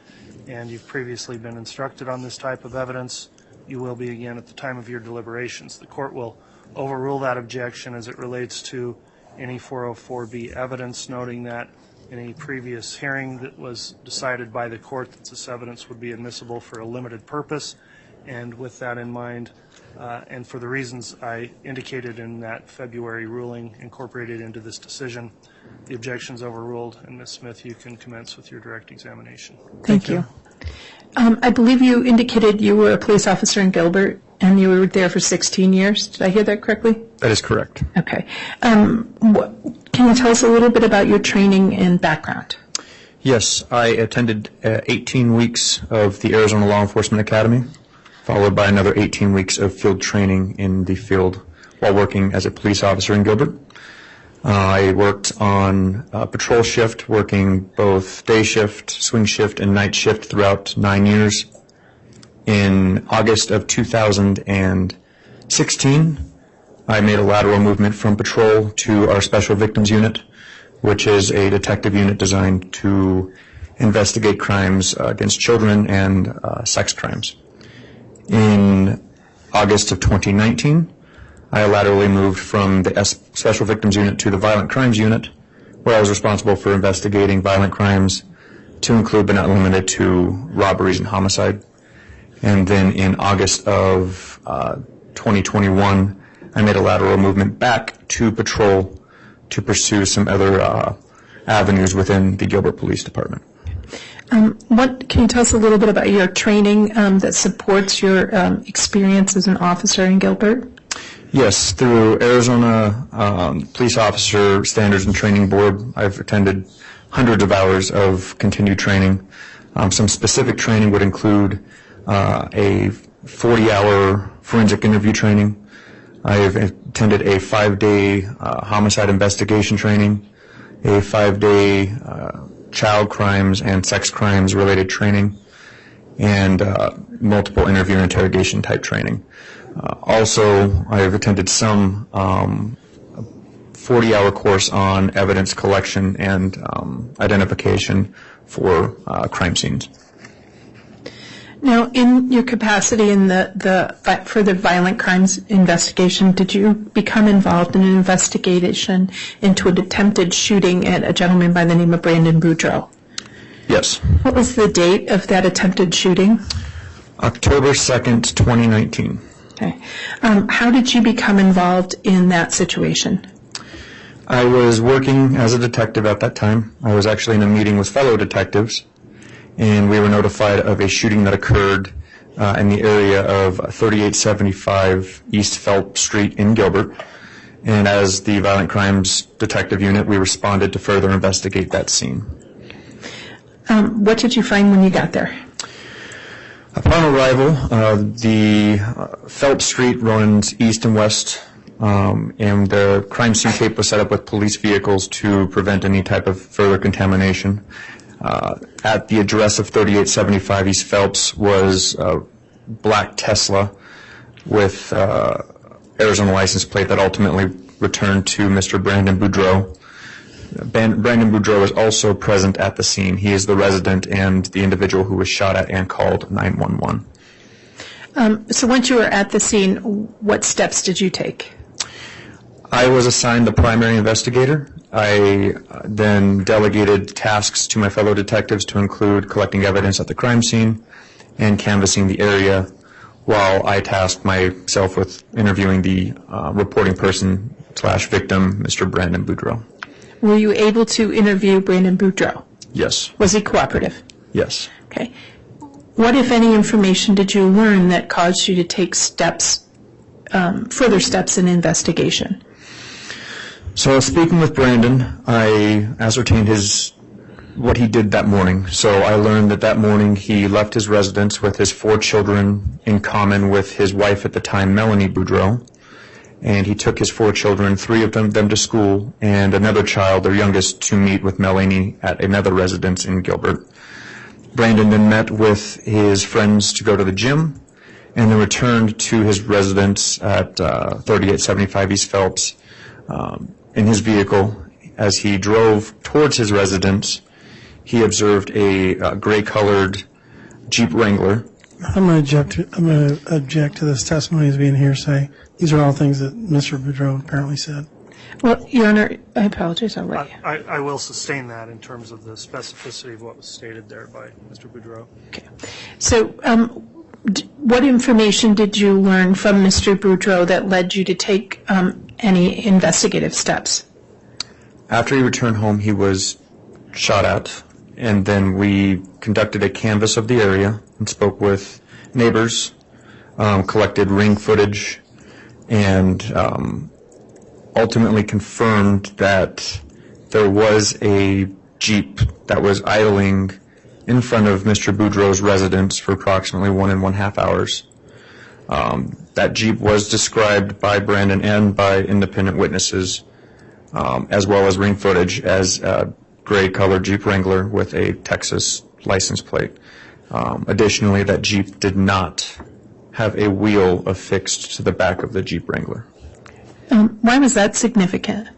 and you've previously been instructed on this type of evidence. You will be again at the time of your deliberations. The court will overrule that objection as it relates to any 404B evidence, noting that in any previous hearing that was decided by the court that this evidence would be admissible for a limited purpose. And with that in mind, and for the reasons I indicated in that February ruling incorporated into this decision, the objection is overruled. And Ms. Smith, you can commence with your direct examination. Thank you. I believe you indicated you were a police officer in Gilbert, and you were there for 16 years. Did I hear that correctly? That is correct. Okay. Can you tell us a little bit about your training and background? Yes, I attended 18 weeks of the Arizona Law Enforcement Academy, followed by another 18 weeks of field training in the field while working as a police officer in Gilbert. I worked on patrol shift, working both day shift, swing shift, and night shift throughout 9 years. In August of 2016, I made a lateral movement from patrol to our Special Victims Unit, which is a detective unit designed to investigate crimes against children and sex crimes. In August of 2019, I laterally moved from the Special Victims Unit to the Violent Crimes Unit, where I was responsible for investigating violent crimes to include but not limited to robberies and homicide. And then in August of 2021, I made a lateral movement back to patrol to pursue some other avenues within the Gilbert Police Department. Can you tell us a little bit about your training that supports your experience as an officer in Gilbert? Yes, through Arizona Police Officer Standards and Training Board, I've attended hundreds of hours of continued training. Some specific training would include a 40-hour forensic interview training. I've attended a 5-day homicide investigation training, a 5-day child crimes and sex crimes related training, and multiple interview and interrogation type training. Also, I have attended some 40-hour course on evidence collection and identification for crime scenes. Now, in your capacity in for the violent crimes investigation, did you become involved in an investigation into an attempted shooting at a gentleman by the name of Brandon Boudreaux? Yes. What was the date of that attempted shooting? October 2nd, 2019. Okay. How did you become involved in that situation? I was working as a detective at that time. I was actually in a meeting with fellow detectives, and we were notified of a shooting that occurred in the area of 3875 East Phelps Street in Gilbert. And as the Violent Crimes Detective Unit, we responded to further investigate that scene. What did you find when you got there? Upon arrival, the Phelps Street runs east and west, and the crime scene tape was set up with police vehicles to prevent any type of further contamination. At the address of 3875 East Phelps was a black Tesla with Arizona license plate that ultimately returned to Mr. Brandon Boudreaux. Brandon Boudreaux is also present at the scene. He is the resident and the individual who was shot at and called 911. So once you were at the scene, what steps did you take? I was assigned the primary investigator. I then delegated tasks to my fellow detectives to include collecting evidence at the crime scene and canvassing the area, while I tasked myself with interviewing the reporting person / victim, Mr. Brandon Boudreaux. Were you able to interview Brandon Boudreaux? Yes. Was he cooperative? Yes. Okay. What, if any, information did you learn that caused you to take steps, further steps in investigation? So speaking with Brandon, I ascertained what he did that morning. So I learned that morning he left his residence with his 4 children in common with his wife at the time, Melanie Boudreaux. And he took his 4 children, 3 of them to school, and another child, their youngest, to meet with Melanie at another residence in Gilbert. Brandon then met with his friends to go to the gym, and then returned to his residence at 3875 East Phelps in his vehicle. As he drove towards his residence, he observed a gray-colored Jeep Wrangler. I'm going to object to this testimony as being hearsay. These are all things that Mr. Boudreaux apparently said. Well, Your Honor, I apologize. I'll let you. I will sustain that in terms of the specificity of what was stated there by Mr. Boudreaux. Okay. So what information did you learn from Mr. Boudreaux that led you to take any investigative steps? After he returned home, he was shot at, and then we conducted a canvass of the area and spoke with neighbors, collected ring footage, and ultimately confirmed that there was a Jeep that was idling in front of Mr. Boudreaux's residence for approximately 1.5 hours. That Jeep was described by Brandon and by independent witnesses as well as ring footage as a gray-colored Jeep Wrangler with a Texas license plate. Additionally, that Jeep did not have a wheel affixed to the back of the Jeep Wrangler. Why was that significant?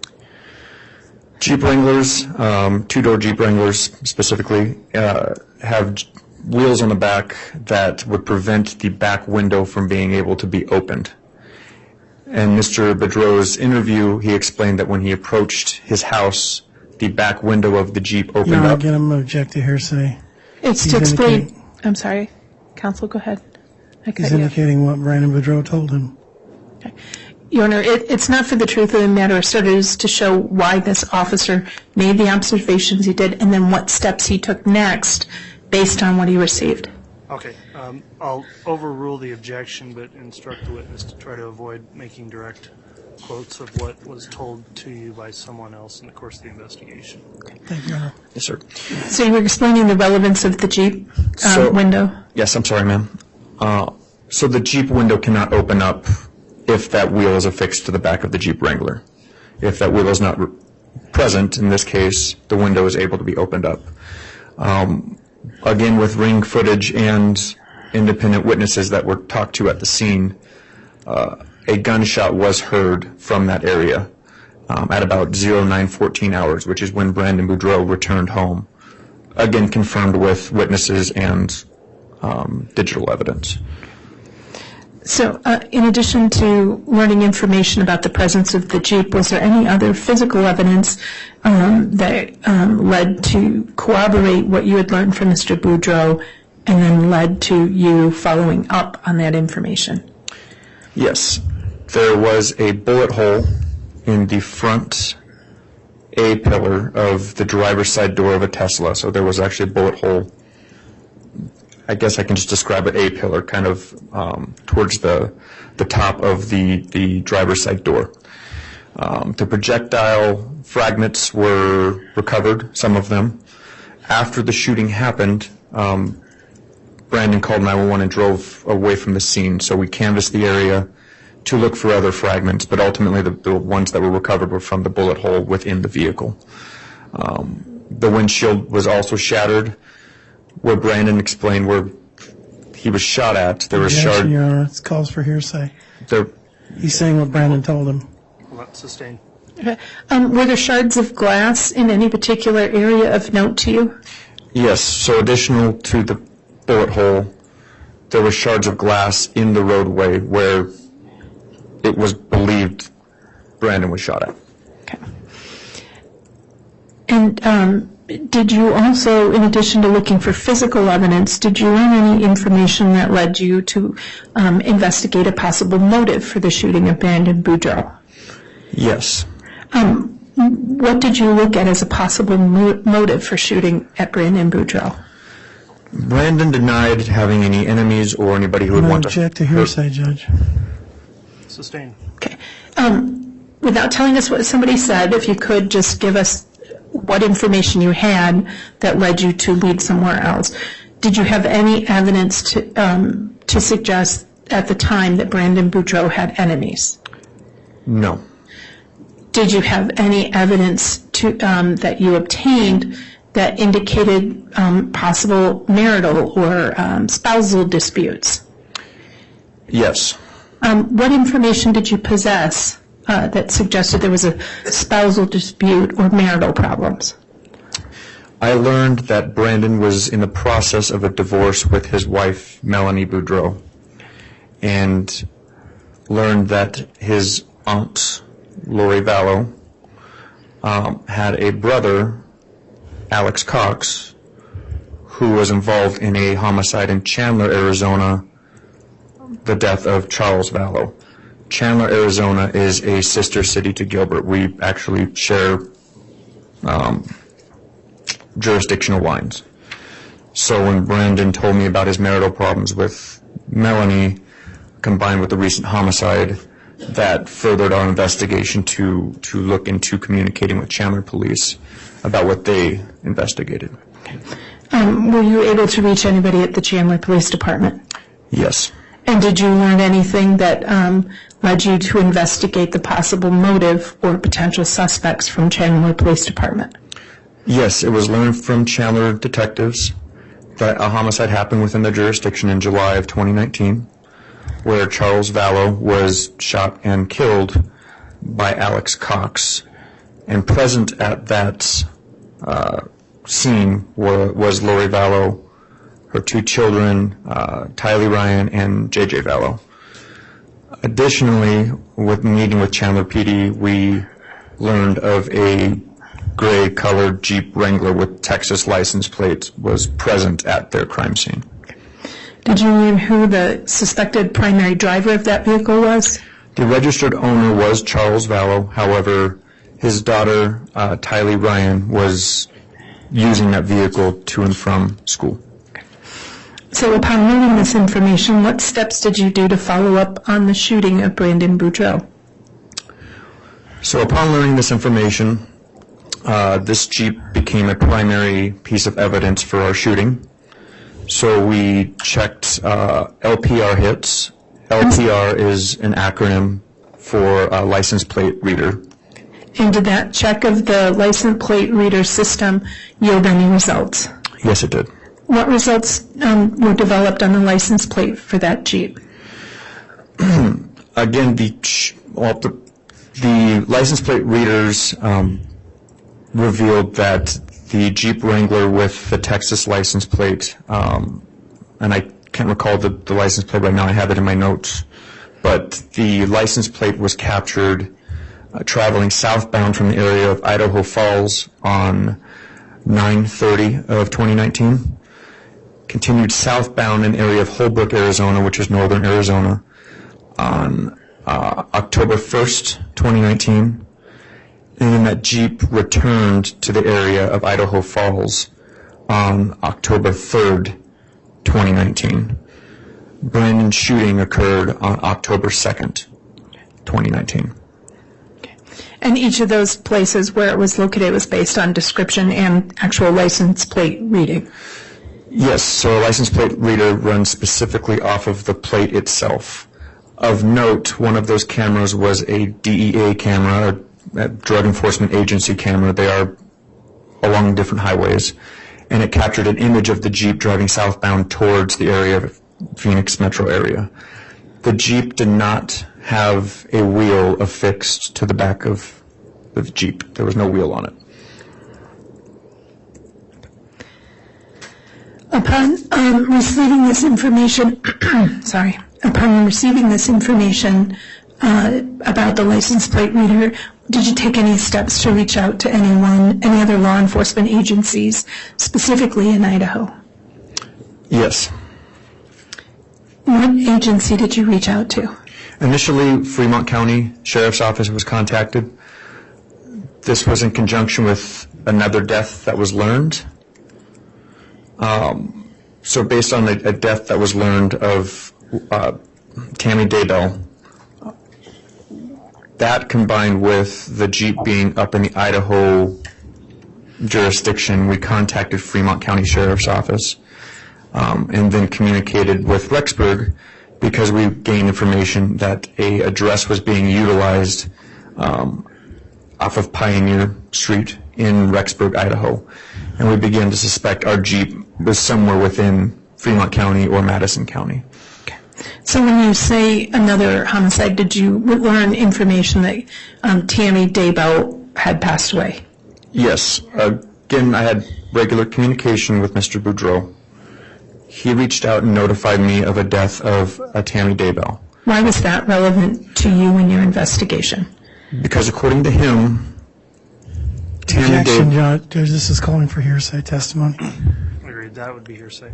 Jeep Wranglers, two-door Jeep Wranglers specifically, have wheels on the back that would prevent the back window from being able to be opened. In Mr. Bedreau's interview, he explained that when he approached his house, the back window of the Jeep opened No, up. again, I'm going to object to hearsay. It's He's to explain. indicating- I'm sorry. Counsel, go ahead. I He's cut you off. indicating what Brandon Boudreau told him. Your Honor, it's not for the truth of the matter asserted, it's to show why this officer made the observations he did and then what steps he took next based on what he received. Okay, I'll overrule the objection, but instruct the witness to try to avoid making direct quotes of what was told to you by someone else in the course of the investigation. Thank you, Your Honor. Yes, sir. So you were explaining the relevance of the Jeep So- window? Yes, I'm sorry, ma'am. So the Jeep window cannot open up if that wheel is affixed to the back of the Jeep Wrangler. If that wheel is not present, in this case, the window is able to be opened up. Again, with ring footage and independent witnesses that were talked to at the scene, a gunshot was heard from that area at about 09:14 hours, which is when Brandon Boudreau returned home. Again, confirmed with witnesses and digital evidence. So in addition to learning information about the presence of the Jeep, was there any other physical evidence that led to corroborate what you had learned from Mr. Boudreau and then led to you following up on that information? Yes, there was a bullet hole in the front A-pillar of the driver's side door of a Tesla. So there was actually a bullet hole. I guess I can just describe it A-pillar, kind of towards the top of the driver's side door. The projectile fragments were recovered, some of them. After the shooting happened, Brandon called 911 and drove away from the scene. So we canvassed the area to look for other fragments, but ultimately the ones that were recovered were from the bullet hole within the vehicle. The windshield was also shattered, where Brandon explained where he was shot at. There was Objection, Your Honor. It calls for hearsay. He's saying what Brandon told him. Will not sustain. Were there shards of glass in any particular area of note to you? Yes, so additional to the bullet hole, there were shards of glass in the roadway where it was believed Brandon was shot at. Okay. And did you also, in addition to looking for physical evidence, did you learn any information that led you to investigate a possible motive for the shooting of Brandon Boudreau? Yes. What did you look at as a possible motive for shooting at Brandon Boudreau? Brandon denied having any enemies or anybody who I'm would going want to to object to hurt. hearsay, Judge. Sustain. Okay. Without telling us what somebody said, if you could just give us what information you had that led you to lead somewhere else. Did you have any evidence to suggest at the time that Brandon Boudreau had enemies? No. Did you have any evidence that you obtained that indicated possible marital or spousal disputes? Yes. What information did you possess that suggested there was a spousal dispute or marital problems? I learned that Brandon was in the process of a divorce with his wife, Melanie Boudreau, and learned that his aunt, Lori Vallow, had a brother, Alex Cox, who was involved in a homicide in Chandler, Arizona, the death of Charles Vallow. Chandler, Arizona is a sister city to Gilbert. We actually share jurisdictional lines. So when Brandon told me about his marital problems with Melanie, combined with the recent homicide, that furthered our investigation to look into communicating with Chandler police about what they investigated. Were you able to reach anybody at the Chandler Police Department? Yes. And did you learn anything that led you to investigate the possible motive or potential suspects from Chandler Police Department? Yes, it was learned from Chandler detectives that a homicide happened within their jurisdiction in July of 2019, where Charles Vallow was shot and killed by Alex Cox. And present at that scene was Lori Vallow, her 2 children, Tylee Ryan and JJ Vallow. Additionally, with meeting with Chandler PD, we learned of a gray-colored Jeep Wrangler with Texas license plates was present at their crime scene. Did you learn who the suspected primary driver of that vehicle was? The registered owner was Charles Vallow. However, his daughter, Tylee Ryan, was using that vehicle to and from school. So upon learning this information, what steps did you do to follow up on the shooting of Brandon Boudreaux? So upon learning this information, this Jeep became a primary piece of evidence for our shooting. So we checked LPR hits. LPR is an acronym for license plate reader. And did that check of the license plate reader system yield any results? Yes, it did. What results were developed on the license plate for that Jeep? Again, the license plate readers revealed that the Jeep Wrangler with the Texas license plate, and I can't recall the license plate right now, I have it in my notes, but the license plate was captured traveling southbound from the area of Idaho Falls on 9/30 of 2019, continued southbound in the area of Holbrook, Arizona, which is northern Arizona, on October 1st, 2019, and then that Jeep returned to the area of Idaho Falls on October 3rd, 2019. Brandon's shooting occurred on October 2nd, 2019. And each of those places where it was located was based on description and actual license plate reading? Yes, so a license plate reader runs specifically off of the plate itself. Of note, one of those cameras was a DEA camera, a Drug Enforcement Agency camera. They are along different highways. And it captured an image of the Jeep driving southbound towards the area of Phoenix metro area. The Jeep did not have a wheel affixed to the back of the Jeep. There was no wheel on it. Upon receiving this information, upon receiving this information about the license plate reader, did you take any steps to reach out to any other law enforcement agencies, specifically in Idaho? Yes. What agency did you reach out to? Initially, Fremont County Sheriff's Office was contacted. This was in conjunction with another death that was learned. So based on a death that was learned of Tammy Daybell, that combined with the Jeep being up in the Idaho jurisdiction, we contacted Fremont County Sheriff's Office and then communicated with Rexburg because we gained information that a address was being utilized off of Pioneer Street in Rexburg, Idaho. And we began to suspect our Jeep was somewhere within Fremont County or Madison County. So when you say another homicide, did you learn information that Tammy Daybell had passed away? Yes. Again, I had regular communication with Mr. Boudreaux. He reached out and notified me of a death of Tammy Daybell. Why was that relevant to you in your investigation? Because according to him, Tammy Objection, Daybell... Judge, this is calling for hearsay testimony. Agreed, that would be hearsay.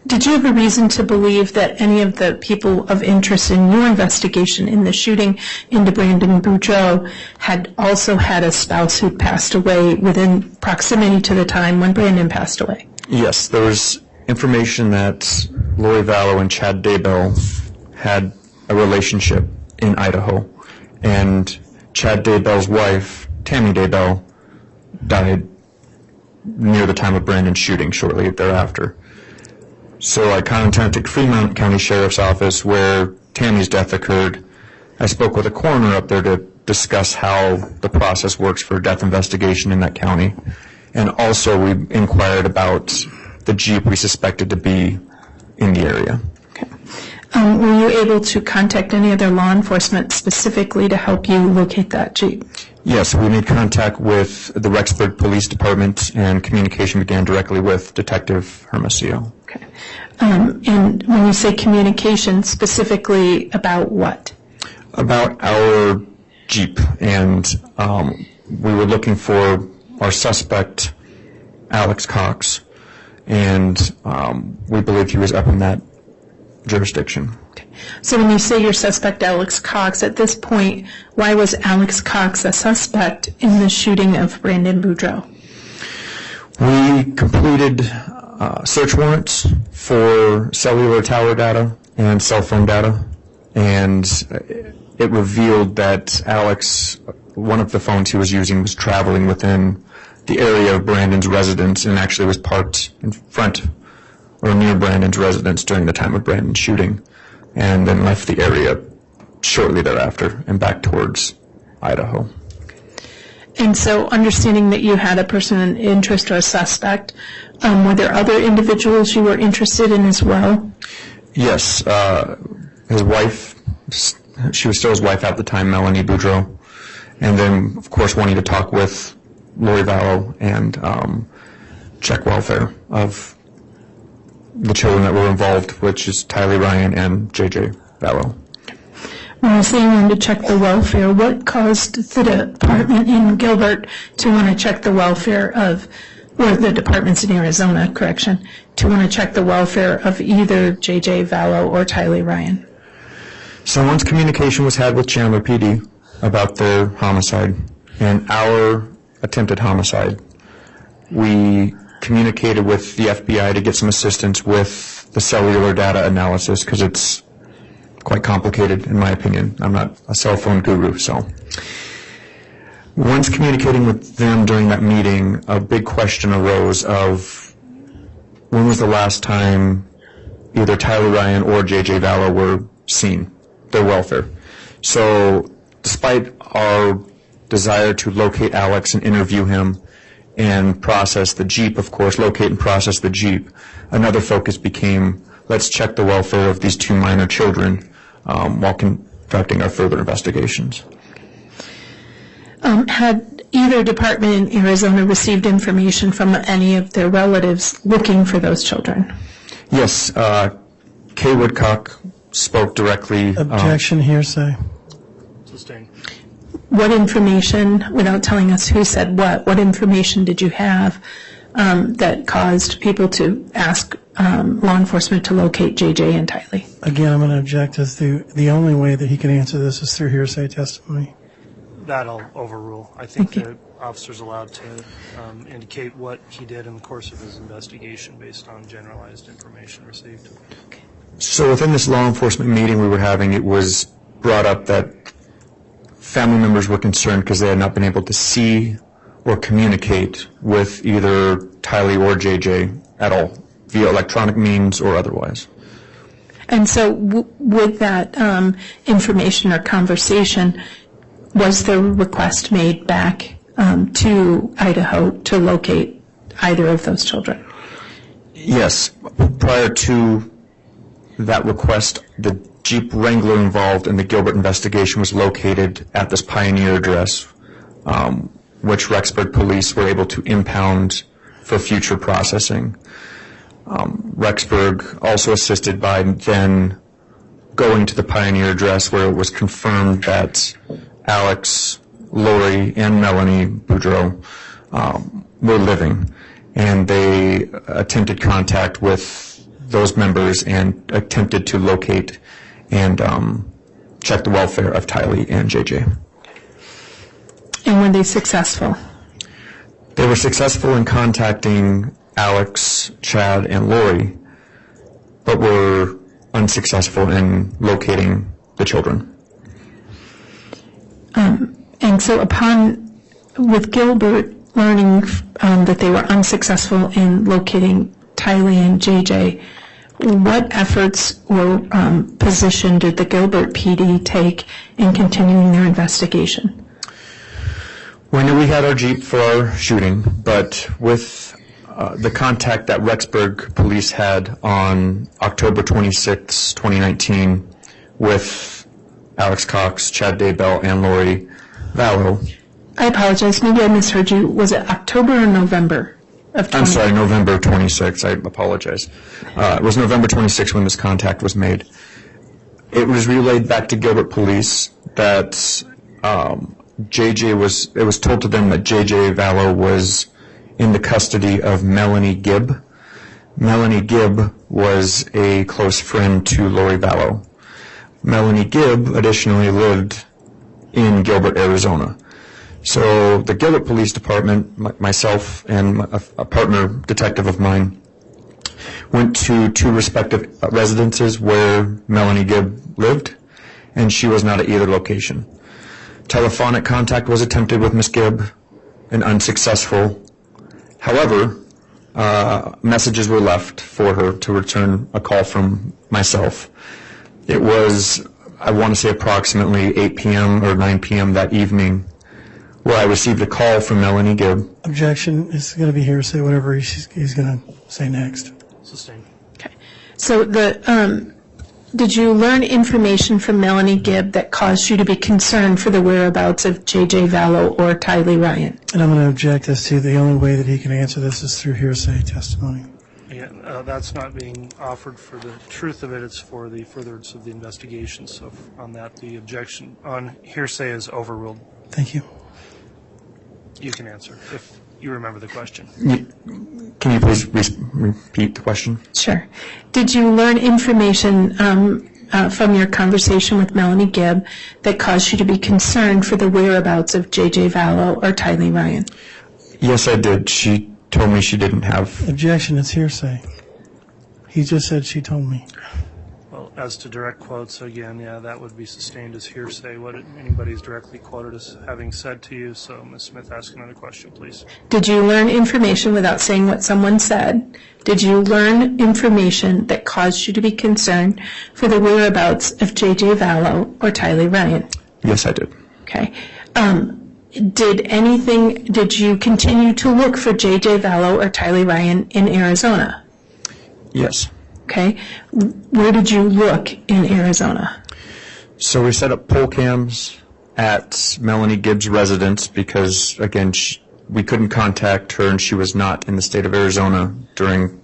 Did you have a reason to believe that any of the people of interest in your investigation in the shooting into Brandon Boudreaux had also had a spouse who passed away within proximity to the time when Brandon passed away? Yes, there was information that Lori Vallow and Chad Daybell had a relationship in Idaho, and Chad Daybell's wife, Tammy Daybell, died near the time of Brandon's shooting, shortly thereafter. So I contacted Fremont County Sheriff's Office, where Tammy's death occurred, I spoke with a coroner up there to discuss how the process works for death investigation in that county. And also we inquired about the Jeep we suspected to be in the area. Were you able to contact any other law enforcement specifically to help you locate that Jeep? Yes, we made contact with the Rexburg Police Department, and communication began directly with Detective Hermosillo. Okay. And when you say communication, specifically about what? About our Jeep, and we were looking for our suspect, Alex Cox, and we believed he was up in that jurisdiction. Okay. So when you say your suspect, Alex Cox, at this point, why was Alex Cox a suspect in the shooting of Brandon Boudreaux? We completed search warrants for cellular tower data and cell phone data, and it revealed that Alex, one of the phones he was using, was traveling within the area of Brandon's residence and actually was parked in front or near Brandon's residence during the time of Brandon's shooting, and then left the area shortly thereafter and back towards Idaho. And so understanding that you had a person in interest or a suspect, were there other individuals you were interested in as well? Yes, his wife, she was still his wife at the time, Melanie Boudreaux, and then, of course, wanting to talk with Lori Vallow and check welfare of the children that were involved, which is Tylee Ryan and J.J. Vallow. When you say you wanted to check the welfare, what caused the department in Gilbert to want to check the welfare of, or the departments in Arizona, correction, to want to check the welfare of either J.J. Vallow or Tylee Ryan? So once communication was had with Chandler PD about their homicide and our attempted homicide, we communicated with the FBI to get some assistance with the cellular data analysis, because it's quite complicated, in my opinion. I'm not a cell phone guru, so. Once communicating with them during that meeting, a big question arose of when was the last time either Tylee Ryan or J.J. Vallow were seen, their welfare. So despite our desire to locate Alex and interview him and process the Jeep, of course, locate and process the Jeep, another focus became, let's check the welfare of these two minor children while conducting our further investigations. Had either department in Arizona received information from any of their relatives looking for those children? Yes, Kay Woodcock spoke directly. Objection, hearsay. Sustained. What information, without telling us who said what information did you have that caused people to ask law enforcement to locate J.J. and Tylee? Again, I'm going to object as the only way that he can answer this is through hearsay testimony. That'll overrule. I think Thank the officer's allowed to indicate what he did in the course of his investigation based on generalized information received. So within this law enforcement meeting we were having, it was brought up that family members were concerned because they had not been able to see or communicate with either Tylee or JJ at all, via electronic means or otherwise. And so with that information or conversation, was the request made back to Idaho to locate either of those children? Yes. Prior to that request, the Jeep Wrangler involved in the Gilbert investigation was located at this Pioneer address, which Rexburg police were able to impound for future processing. Rexburg also assisted by then going to the Pioneer address where it was confirmed that Alex, Lori, and Melanie Boudreaux were living, and they attempted contact with those members and attempted to locate and check the welfare of Tylee and JJ. And were they successful? They were successful in contacting Alex, Chad, and Lori, but were unsuccessful in locating the children. And so with Gilbert learning that they were unsuccessful in locating Tylee and JJ, what efforts or position did the Gilbert PD take in continuing their investigation? We knew we had our Jeep for our shooting, but with the contact that Rexburg police had on October 26, 2019, with Alex Cox, Chad Daybell, and Lori Vallow. I apologize, maybe I misheard you. Was it October or November of 20? I'm sorry, November 26. I apologize. It was November 26 when this contact was made. It was relayed back to Gilbert police that it was told to them that JJ Vallow was in the custody of Melanie Gibb. Melanie Gibb was a close friend to Lori Vallow. Melanie Gibb additionally lived in Gilbert, Arizona. So the Gilbert Police Department, myself and a partner detective of mine, went to two respective residences where Melanie Gibb lived, and she was not at either location. Telephonic contact was attempted with Miss Gibb and unsuccessful. However, messages were left for her to return a call from myself. It was, I want to say, approximately 8 p.m. or 9 p.m. that evening where I received a call from Melanie Gibb. Objection. It's going to be hearsay, whatever he's going to say next. Sustained. Okay. So did you learn information from Melanie Gibb that caused you to be concerned for the whereabouts of J.J. Vallow or Tylee Ryan? And I'm going to object as to the only way that he can answer this is through hearsay testimony. Yeah, that's not being offered for the truth of it. It's for the furtherance of the investigation. So on that, the objection on hearsay is overruled. Thank you. You can answer if you remember the question. Can you please repeat the question? Sure. Did you learn information from your conversation with Melanie Gibb that caused you to be concerned for the whereabouts of J.J. Vallow or Tylee Ryan? Yes, I did. She told me she didn't have. Objection. It's hearsay. He just said she told me. Well, as to direct quotes, again, yeah, that would be sustained as hearsay, what anybody's directly quoted as having said to you. So, Ms. Smith, ask another question, please. Did you learn information without saying what someone said? Did you learn information that caused you to be concerned for the whereabouts of J.J. Vallow or Tylee Ryan? Yes, I did. Okay. Did you continue to look for J.J. Vallow or Tylee Ryan in Arizona? Yes. Okay. Where did you look in Arizona? So we set up poll cams at Melanie Gibb's residence because, again, we couldn't contact her and she was not in the state of Arizona during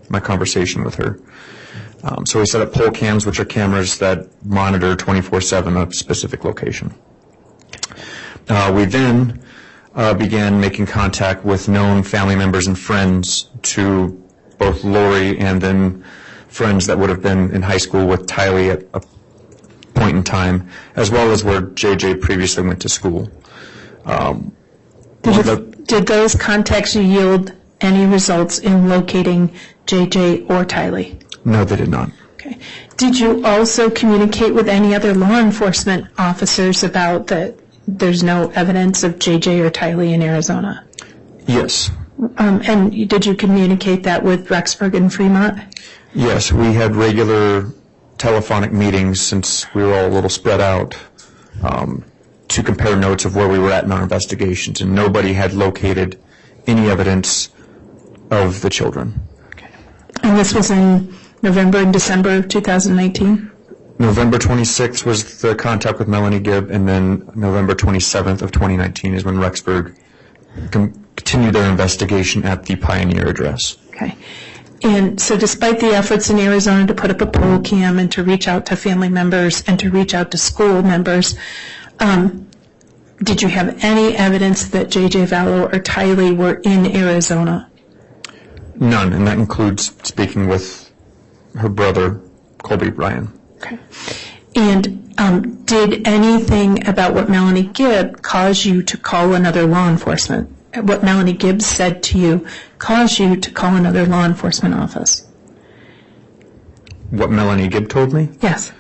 my conversation with her. So we set up poll cams, which are cameras that monitor 24/7 a specific location. We then began making contact with known family members and friends to both Lori and then friends that would have been in high school with Tylee at a point in time, as well as where JJ previously went to school. Did those contacts yield any results in locating JJ or Tylee? No, they did not. Okay. Did you also communicate with any other law enforcement officers about that there's no evidence of JJ or Tylee in Arizona? Yes. And did you communicate that with Rexburg and Fremont? Yes, we had regular telephonic meetings since we were all a little spread out to compare notes of where we were at in our investigations, and nobody had located any evidence of the children. Okay. And this was in November and December of 2019? November 26th was the contact with Melanie Gibb, and then November 27th of 2019 is when Rexburg continued their investigation at the Pioneer address. Okay. And so despite the efforts in Arizona to put up a poll cam and to reach out to family members and to reach out to school members, did you have any evidence that J.J. Vallow or Tylee were in Arizona? None, and that includes speaking with her brother, Colby Ryan. Okay. And did anything about what Melanie Gibb cause you to call another law enforcement? What Melanie Gibb said to you caused you to call another law enforcement office? What Melanie Gibb told me? Yes.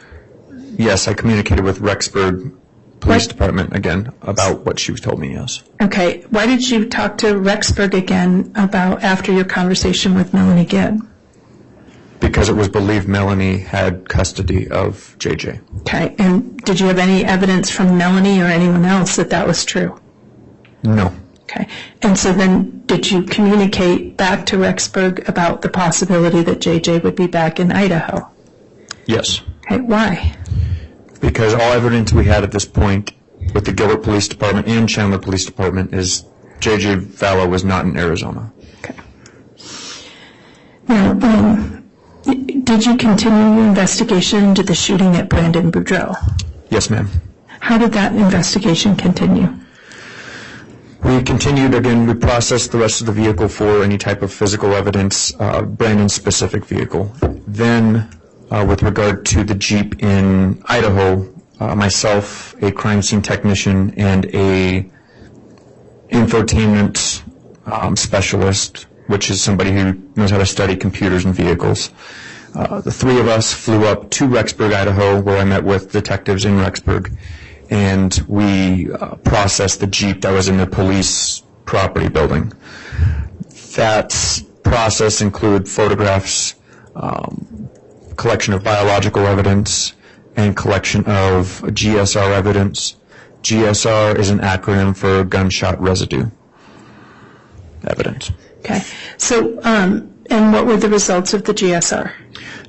Yes, I communicated with Rexburg Police Department again about what she told me, yes. Okay. Why did you talk to Rexburg again about after your conversation with Melanie Gibb? Because it was believed Melanie had custody of JJ. Okay, and did you have any evidence from Melanie or anyone else that that was true? No. Okay, and so then did you communicate back to Rexburg about the possibility that JJ would be back in Idaho? Yes. Okay, why? Because all evidence we had at this point with the Gilbert Police Department and Chandler Police Department is JJ Vallow was not in Arizona. Okay. Now, did you continue your investigation into the shooting at Brandon Boudreaux? Yes, ma'am. How did that investigation continue? We continued, again, we processed the rest of the vehicle for any type of physical evidence, Brandon's specific vehicle. Then, with regard to the Jeep in Idaho, myself, a crime scene technician, and a infotainment specialist, which is somebody who knows how to study computers and vehicles. The three of us flew up to Rexburg, Idaho, where I met with detectives in Rexburg, and we processed the Jeep that was in the police property building. That process included photographs, collection of biological evidence, and collection of GSR evidence. GSR is an acronym for gunshot residue evidence. Okay, so, and what were the results of the GSR?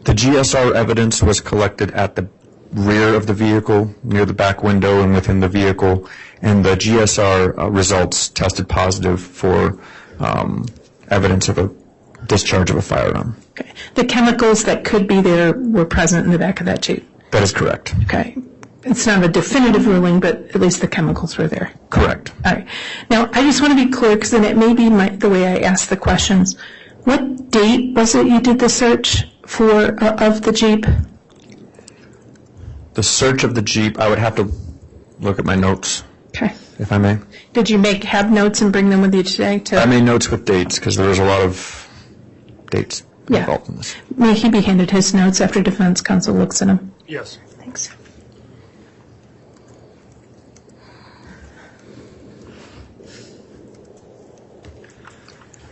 The GSR evidence was collected at the rear of the vehicle, near the back window and within the vehicle, and the GSR results tested positive for evidence of a discharge of a firearm. Okay, the chemicals that could be there were present in the back of that Jeep? That is correct. Okay, it's not a definitive ruling, but at least the chemicals were there. Correct. All right. Now, I just want to be clear, because then it may be the way I ask the questions. What date was it you did the search for of the Jeep? The search of the Jeep, I would have to look at my notes, Okay. if I may. Did you have notes and bring them with you today? I made notes with dates because there was a lot of dates involved in this. May he be handed his notes after defense counsel looks at them? Yes. Thanks.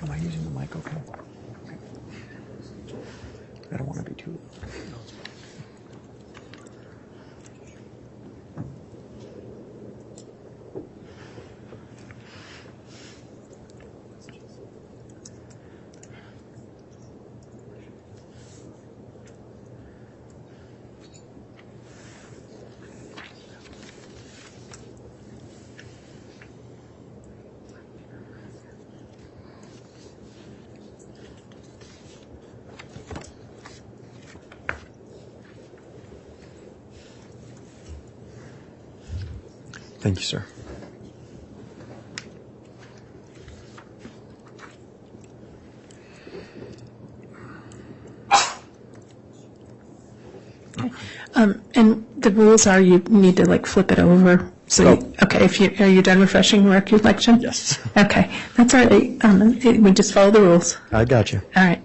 Am I using the mic okay? I don't want to be too... Thank you, sir. And the rules are you need to flip it over. So, okay, are you done refreshing recollection? Yes. Okay, that's all right. We just follow the rules. I got you. All right.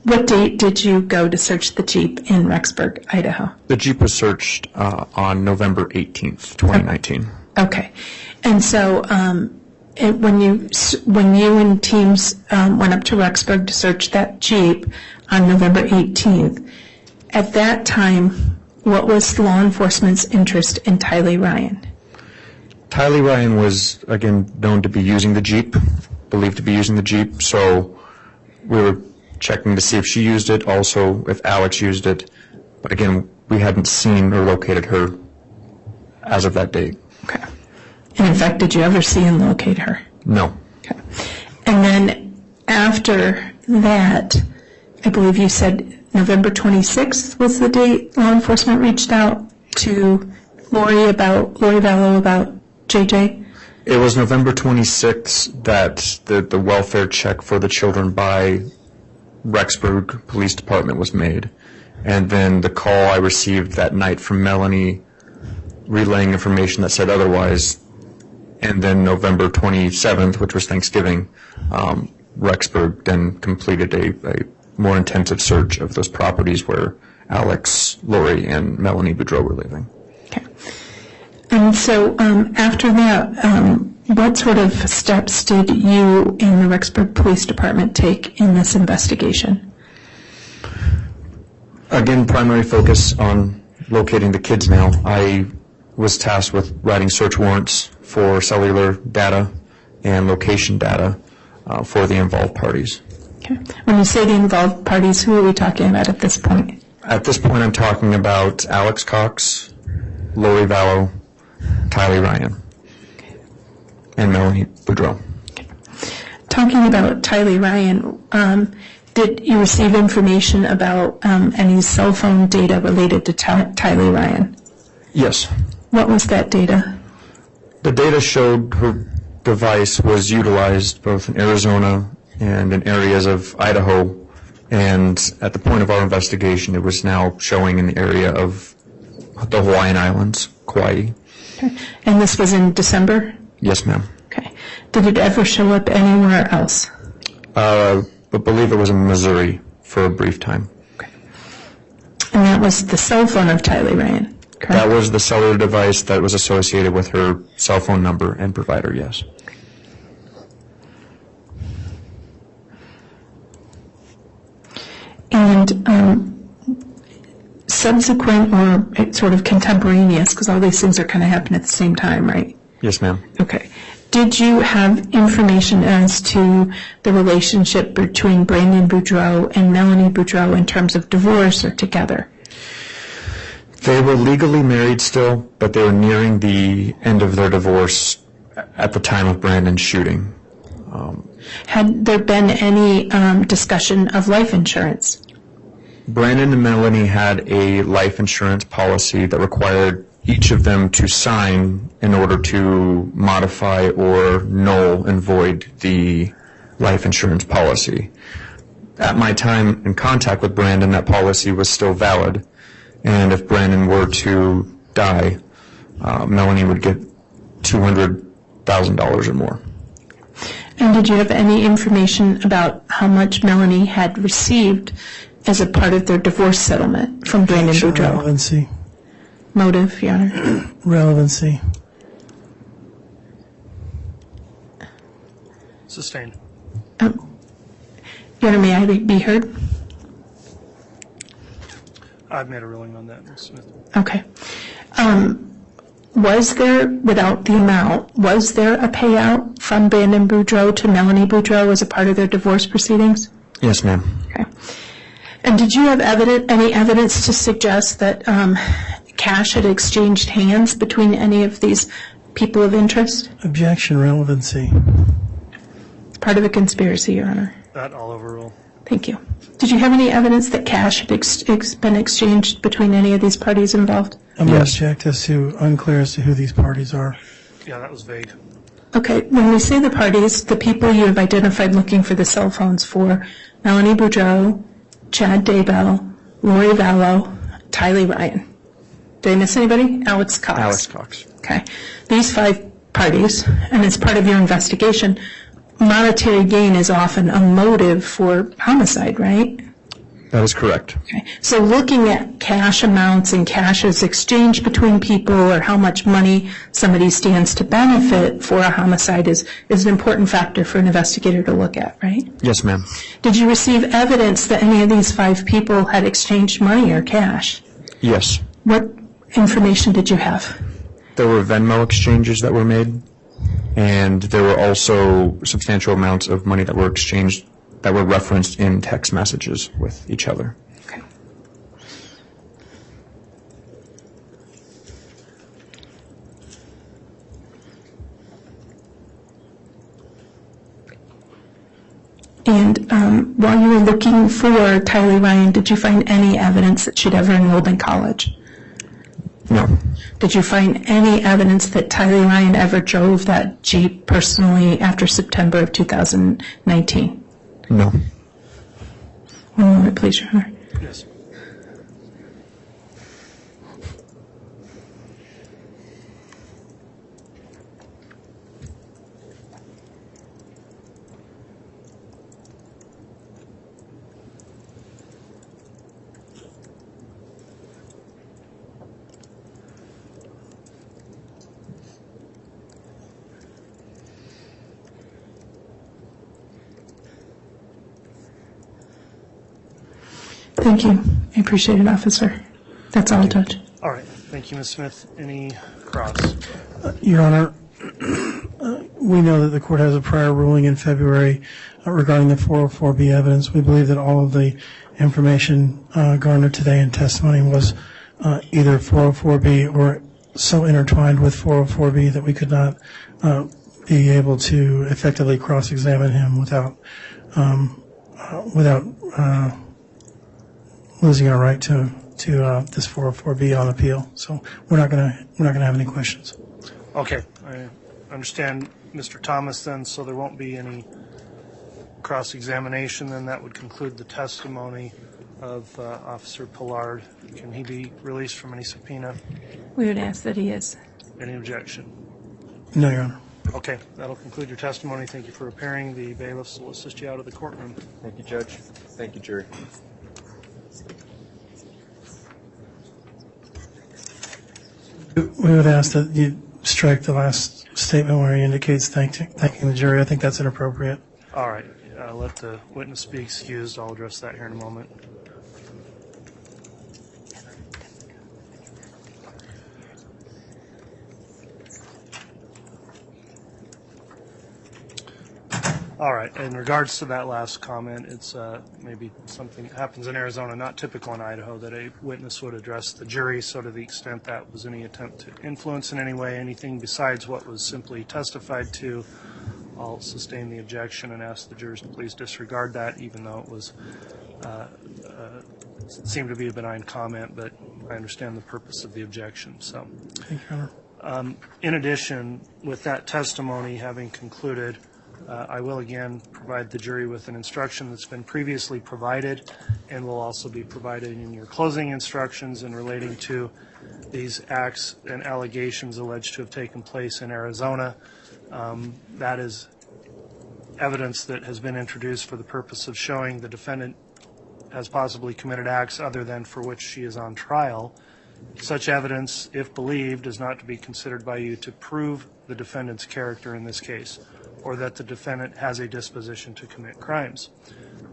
What date did you go to search the Jeep in Rexburg, Idaho? The Jeep was searched on November 18th, 2019. Okay. And so when you and teams went up to Rexburg to search that Jeep on November 18th, at that time, what was law enforcement's interest in Tylee Ryan? Tylee Ryan was, again, known to be using the Jeep, believed to be using the Jeep, so we were checking to see if she used it, also if Alex used it. But again, we hadn't seen or located her as of that date. Okay. And in fact, did you ever see and locate her? No. Okay. And then after that, I believe you said November 26th was the date law enforcement reached out to Lori Vallow about JJ? It was November 26th that the welfare check for the children by Rexburg Police Department was made. And then the call I received that night from Melanie relaying information that said otherwise. And then November 27th, which was Thanksgiving, Rexburg then completed a more intensive search of those properties where Alex, Lori, and Melanie Boudreaux were living. Okay. And so after that, What sort of steps did you and the Rexburg Police Department take in this investigation? Again, primary focus on locating the kids now. I was tasked with writing search warrants for cellular data and location data for the involved parties. Okay. When you say the involved parties, who are we talking about at this point? At this point, I'm talking about Alex Cox, Lori Vallow, Tylee Ryan, and Melanie Boudreau. Talking about Tylee Ryan, did you receive information about any cell phone data related to Tylee Ryan? Yes. What was that data? The data showed her device was utilized both in Arizona and in areas of Idaho, and at the point of our investigation, it was now showing in the area of the Hawaiian Islands, Kauai. Okay. And this was in December? Yes, ma'am. Okay. Did it ever show up anywhere else? I believe it was in Missouri for a brief time. Okay. And that was the cell phone of Tylee Ryan, correct? That was the cellular device that was associated with her cell phone number and provider, yes. And subsequent or sort of contemporaneous, because all these things are kind of happening at the same time, right? Yes, ma'am. Okay. Did you have information as to the relationship between Brandon Boudreau and Melanie Boudreau in terms of divorce or together? They were legally married still, but they were nearing the end of their divorce at the time of Brandon's shooting. Had there been any discussion of life insurance? Brandon and Melanie had a life insurance policy that required each of them to sign in order to modify or null and void the life insurance policy. At my time in contact with Brandon, that policy was still valid, and if Brandon were to die, Melanie would get $200,000 or more. And did you have any information about how much Melanie had received as a part of their divorce settlement from Brandon Boudreau? Relevancy. Motive, Your Honor. Relevancy. Sustained. Your Honor, may I be heard? I've made a ruling on that, Ms. Smith. Okay. Was there, without the amount, was there a payout from Brandon Boudreau to Melanie Boudreau as a part of their divorce proceedings? Yes, ma'am. Okay. And did you have any evidence to suggest that cash had exchanged hands between any of these people of interest? Objection. Relevancy. It's part of a conspiracy, Your Honor. That I'll overrule. Thank you. Did you have any evidence that cash had been exchanged between any of these parties involved? I'm going to Yes. object unclear as to who these parties are. Yeah, that was vague. Okay, when we say the parties, the people you have identified looking for the cell phones for, Melanie Boudreau, Chad Daybell, Lori Vallow, Tylee Ryan. Did I miss anybody? Alex Cox. Alex Cox. Okay. These 5 parties, and as part of your investigation, monetary gain is often a motive for homicide, right? That is correct. Okay. So looking at cash amounts and cashes exchanged between people or how much money somebody stands to benefit for a homicide is an important factor for an investigator to look at, right? Yes, ma'am. Did you receive evidence that any of these 5 people had exchanged money or cash? Yes. What information did you have? There were Venmo exchanges that were made, and there were also substantial amounts of money that were exchanged that were referenced in text messages with each other. Okay. And while you were looking for Tylee Ryan, did you find any evidence that she'd ever enrolled in college? No. Did you find any evidence that Tylee Ryan ever drove that Jeep personally after September of 2019? No. One moment, please, Your Honor. Yes. Thank you. I appreciate it, officer. That's all, Judge. All right. Thank you, Ms. Smith. Any cross? Your Honor, we know that the court has a prior ruling in February regarding the 404B evidence. We believe that all of the information garnered today in testimony was either 404B or so intertwined with 404B that we could not be able to effectively cross-examine him without losing our right to this 404B on appeal. So we're not going to have any questions. Okay. I understand, Mr. Thomas, then, so there won't be any cross-examination. Then that would conclude the testimony of Officer Pillard. Can he be released from any subpoena? We would ask that he is. Any objection? No, Your Honor. Okay, that'll conclude your testimony. Thank you for appearing. The bailiffs will assist you out of the courtroom. Thank you, Judge. Thank you, jury. We would ask that you strike the last statement where he indicates thanking the jury. I think that's inappropriate. All right, let the witness be excused. I'll address that here in a moment. All right, in regards to that last comment, it's maybe something that happens in Arizona, not typical in Idaho, that a witness would address the jury. So to the extent that was any attempt to influence in any way anything besides what was simply testified to, I'll sustain the objection and ask the jurors to please disregard that, even though it was seemed to be a benign comment, but I understand the purpose of the objection. So, Thank you, Your Honor. in addition, with that testimony having concluded, I will again provide the jury with an instruction that's been previously provided and will also be provided in your closing instructions in relating to these acts and allegations alleged to have taken place in Arizona. That is evidence that has been introduced for the purpose of showing the defendant has possibly committed acts other than for which she is on trial. Such evidence, if believed, is not to be considered by you to prove the defendant's character in this case, or that the defendant has a disposition to commit crimes.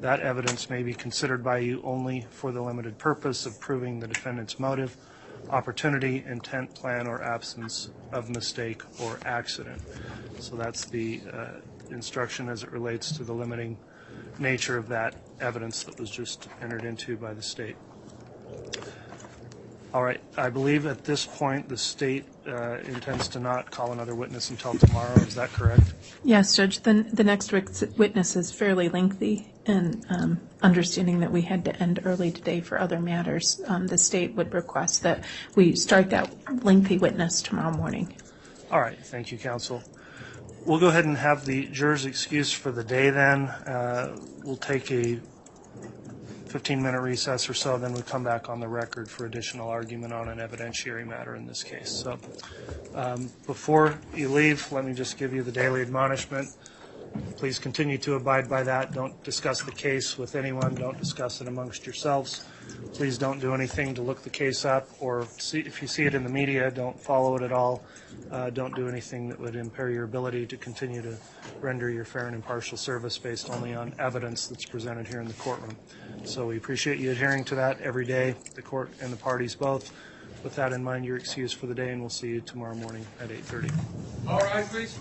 That evidence may be considered by you only for the limited purpose of proving the defendant's motive, opportunity, intent, plan, or absence of mistake or accident. So that's the instruction as it relates to the limiting nature of that evidence that was just entered into by the state. All right, I believe at this point the state intends to not call another witness until tomorrow. Is that correct? Yes, Judge. The next witness is fairly lengthy, and understanding that we had to end early today for other matters, the state would request that we start that lengthy witness tomorrow morning. All right, thank you, counsel. We'll go ahead and have the jurors excused for the day then. We'll take a 15-minute recess or so, then we come back on the record for additional argument on an evidentiary matter in this case. So before you leave, let me just give you the daily admonishment. Please continue to abide by that. Don't discuss the case with anyone. Don't discuss it amongst yourselves. Please don't do anything to look the case up, or if you see it in the media, don't follow it at all. Don't do anything that would impair your ability to continue to render your fair and impartial service based only on evidence that's presented here in the courtroom. So we appreciate you adhering to that every day, the court and the parties both. With that in mind, you're excused for the day, and we'll see you tomorrow morning at 8:30. All right, please.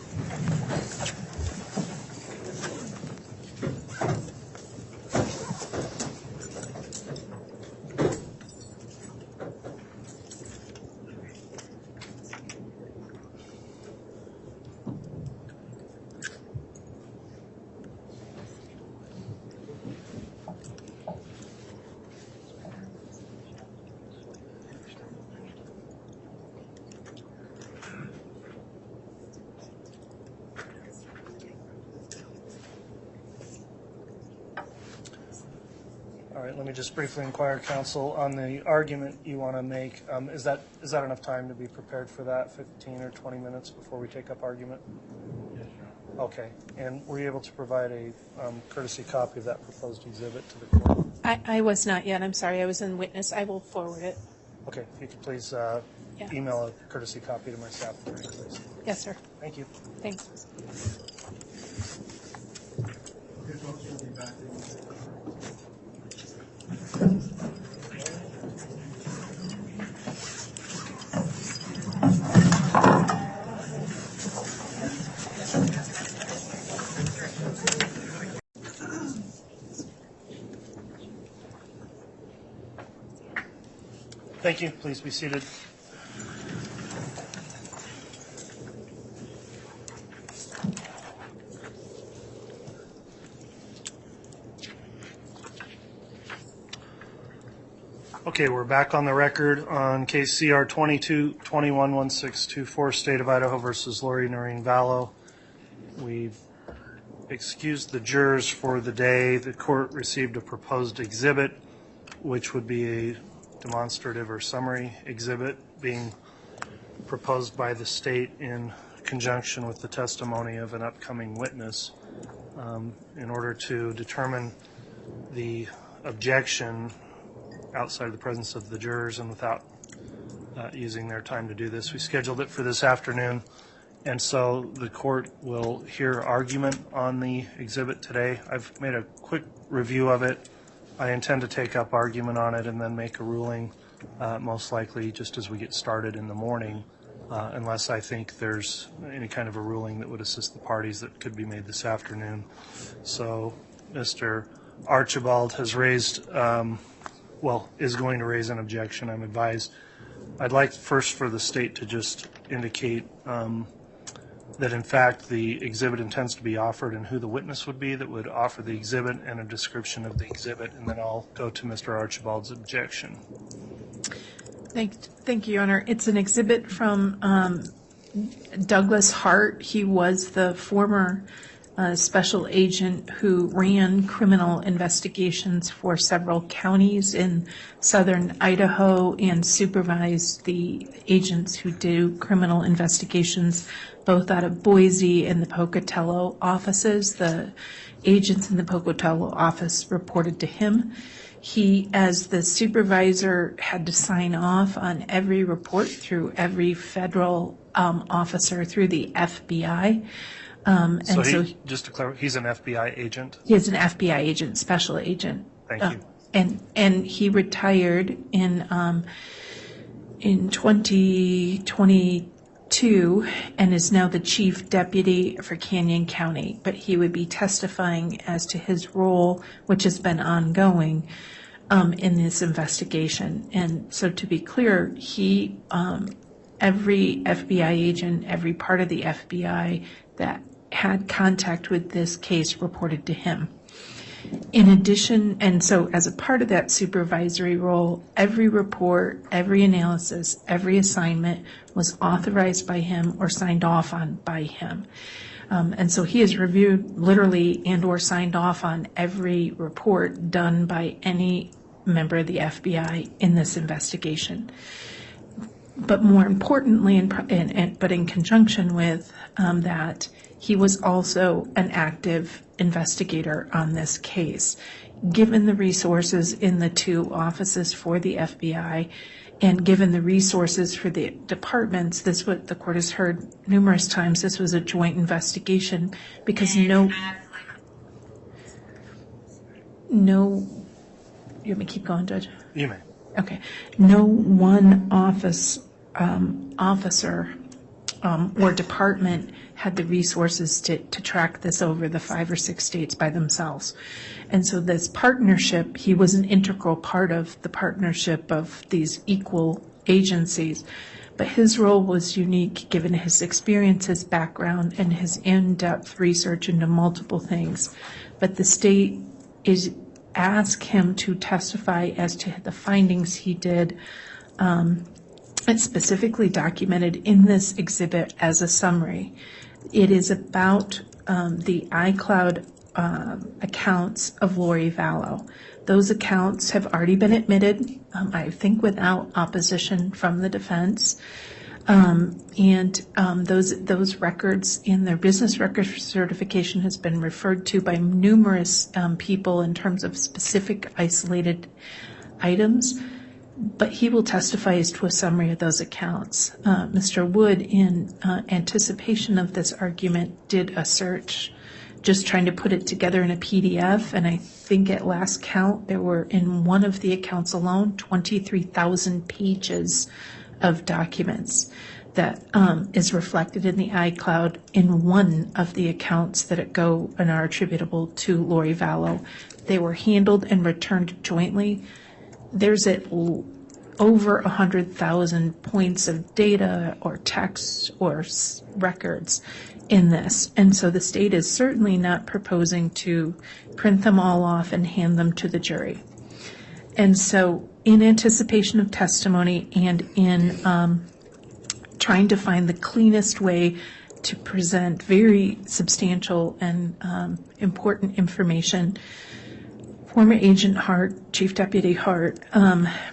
All right, let me just briefly inquire, counsel, on the argument you want to make. Is that enough time to be prepared for that, 15 or 20 minutes before we take up argument? Yes, sir. Okay, and were you able to provide a courtesy copy of that proposed exhibit to the court? I was not yet. I'm sorry. I was in witness. I will forward it. Okay, if you could please email a courtesy copy to my staff, please. Yes, sir. Thank you. Thanks. Okay, folks, we'll be back in. Thank you. Please be seated. Okay, we're back on the record on case CR 22-21-1624, State of Idaho versus Lori Vallow. We've excused the jurors for the day. The court received a proposed exhibit, which would be a demonstrative or summary exhibit being proposed by the state in conjunction with the testimony of an upcoming witness in order to determine the objection outside the presence of the jurors and without using their time to do this. We scheduled it for this afternoon, and so the court will hear argument on the exhibit today. I've made a quick review of it. I intend to take up argument on it and then make a ruling, most likely just as we get started in the morning, unless I think there's any kind of a ruling that would assist the parties that could be made this afternoon. So Mr. Archibald has raised is going to raise an objection, I'm advised. I'd like first for the state to just indicate that in fact the exhibit intends to be offered and who the witness would be that would offer the exhibit and a description of the exhibit, and then I'll go to Mr. Archibald's objection. Thank you, Your Honor. It's an exhibit from Douglas Hart. He was the former special agent who ran criminal investigations for several counties in southern Idaho and supervised the agents who do criminal investigations both out of Boise and the Pocatello offices. The agents in the Pocatello office reported to him. He, as the supervisor, had to sign off on every report through every federal officer through the FBI. Just to clarify, he's an FBI agent? He is an FBI agent, special agent. Thank you. And he retired in 2022 and is now the chief deputy for Canyon County. But he would be testifying as to his role, which has been ongoing in this investigation. And so to be clear, he, every FBI agent, every part of the FBI that had contact with this case reported to him. In addition, and so as a part of that supervisory role, every report, every analysis, every assignment was authorized by him or signed off on by him. And so he has reviewed literally and or signed off on every report done by any member of the FBI in this investigation. But more importantly, but in conjunction with that, he was also an active investigator on this case. Given the resources in the two offices for the FBI and given the resources for the departments, this what the court has heard numerous times, this was a joint investigation because you want me to keep going, Judge? You may. Okay. No one officer or department had the resources to track this over the 5 or 6 states by themselves. And so this partnership, he was an integral part of the partnership of these equal agencies. But his role was unique given his experience, his background, and his in-depth research into multiple things. But the state asked him to testify as to the findings he did. It's specifically documented in this exhibit as a summary. It is about the iCloud accounts of Lori Vallow. Those accounts have already been admitted, I think without opposition from the defense. Those records in their business record certification has been referred to by numerous people in terms of specific isolated items. But he will testify as to a summary of those accounts. Mr. Wood, in anticipation of this argument, did a search, just trying to put it together in a PDF. And I think at last count, there were in one of the accounts alone, 23,000 pages of documents that is reflected in the iCloud in one of the accounts that go and are attributable to Lori Vallow. They were handled and returned jointly. There's at over 100,000 points of data or text or records in this. And so the state is certainly not proposing to print them all off and hand them to the jury. And so in anticipation of testimony and in trying to find the cleanest way to present very substantial and important information, former Agent Hart, Chief Deputy Hart,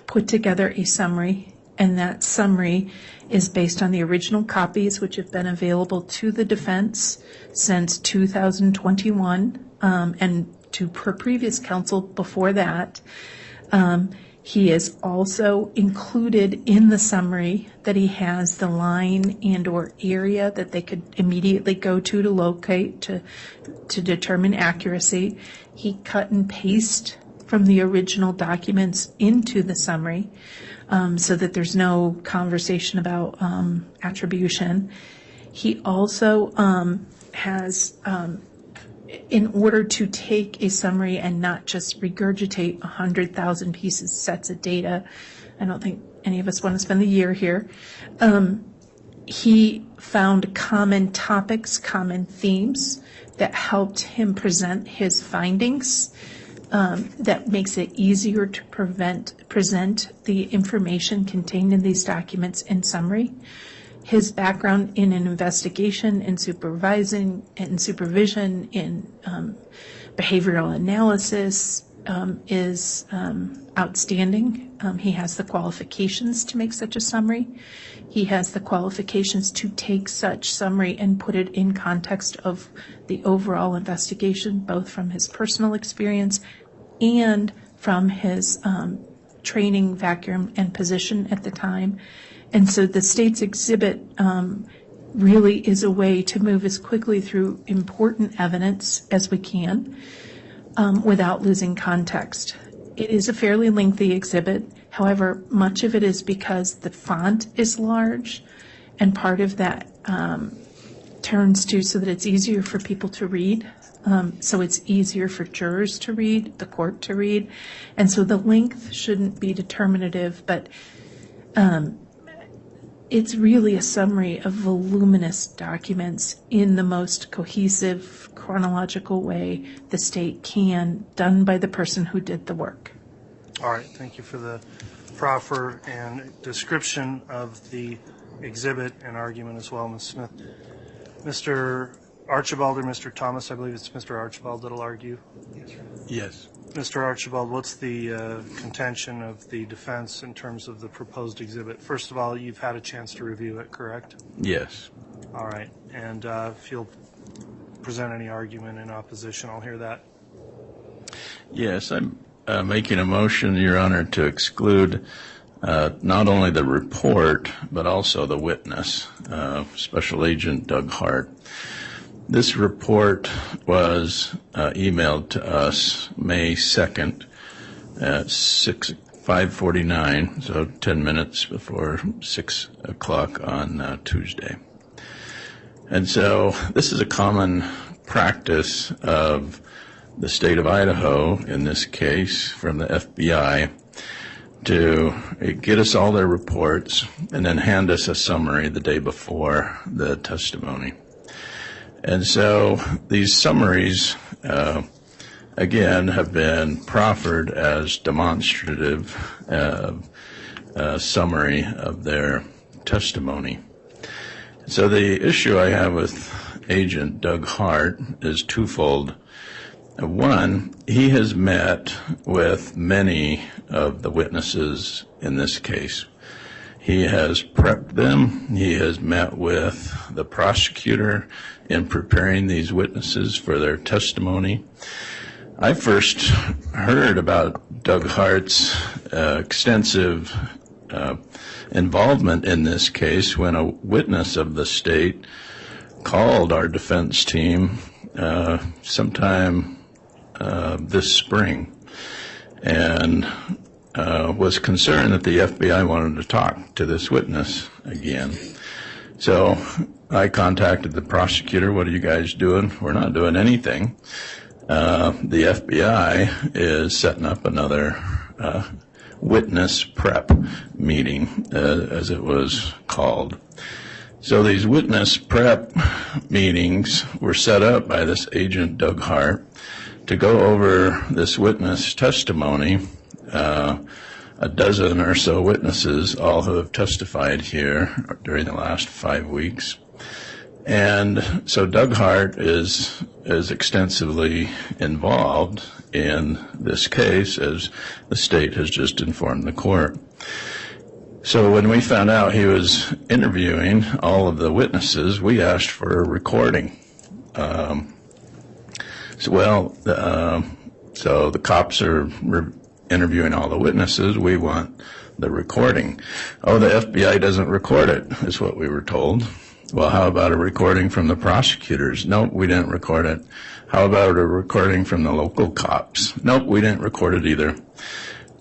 put together a summary, and that summary is based on the original copies which have been available to the defense since 2021 and to her previous counsel before that. He is also included in the summary that he has the line and or area that they could immediately go to locate to determine accuracy. He cut and paste from the original documents into the summary so that there's no conversation about attribution. He also has in order to take a summary and not just regurgitate 100,000 sets of data, I don't think any of us want to spend the year here, he found common topics, common themes that helped him present his findings, that makes it easier to present the information contained in these documents in summary. His background in an investigation, in supervision, in behavioral analysis is outstanding. He has the qualifications to make such a summary. He has the qualifications to take such summary and put it in context of the overall investigation, both from his personal experience and from his training, vacuum, and position at the time. And so the state's exhibit really is a way to move as quickly through important evidence as we can without losing context. It is a fairly lengthy exhibit. However, much of it is because the font is large, and part of that turns to so that it's easier for people to read. So it's easier for jurors to read, the court to read. And so the length shouldn't be determinative, but it's really a summary of voluminous documents in the most cohesive, chronological way the state can, done by the person who did the work. All right, thank you for the proffer and description of the exhibit and argument as well, Ms. Smith. Mr. Archibald or Mr. Thomas, I believe it's Mr. Archibald that'll argue. Yes. Mr. Archibald, what's the contention of the defense in terms of the proposed exhibit? First of all, you've had a chance to review it, correct? Yes. All right, and if you'll present any argument in opposition, I'll hear that. Yes, I'm making a motion, Your Honor, to exclude not only the report, but also the witness, Special Agent Doug Hart. This report was emailed to us May 2nd at 5:49, so 10 minutes before 6 o'clock on Tuesday. And so this is a common practice of the state of Idaho, in this case, from the FBI, to get us all their reports and then hand us a summary the day before the testimony. And so these summaries, again, have been proffered as demonstrative summary of their testimony. So the issue I have with Agent Doug Hart is twofold. One, he has met with many of the witnesses in this case. He has prepped them. He has met with the prosecutor in preparing these witnesses for their testimony. I first heard about Doug Hart's extensive involvement in this case when a witness of the state called our defense team sometime this spring and was concerned that the FBI wanted to talk to this witness again. So I contacted the prosecutor. What are you guys doing? We're not doing anything. The FBI is setting up another witness prep meeting, as it was called. So these witness prep meetings were set up by this agent, Doug Hart, to go over this witness testimony. A dozen or so witnesses, all who have testified here during the last 5 weeks. And so Doug Hart is extensively involved in this case, as the state has just informed the court. So when we found out he was interviewing all of the witnesses, we asked for a recording. So the cops are interviewing all the witnesses. We want the recording. Oh, the FBI doesn't record it, is what we were told. Well, how about a recording from the prosecutors? Nope, we didn't record it. How about a recording from the local cops? Nope, we didn't record it either.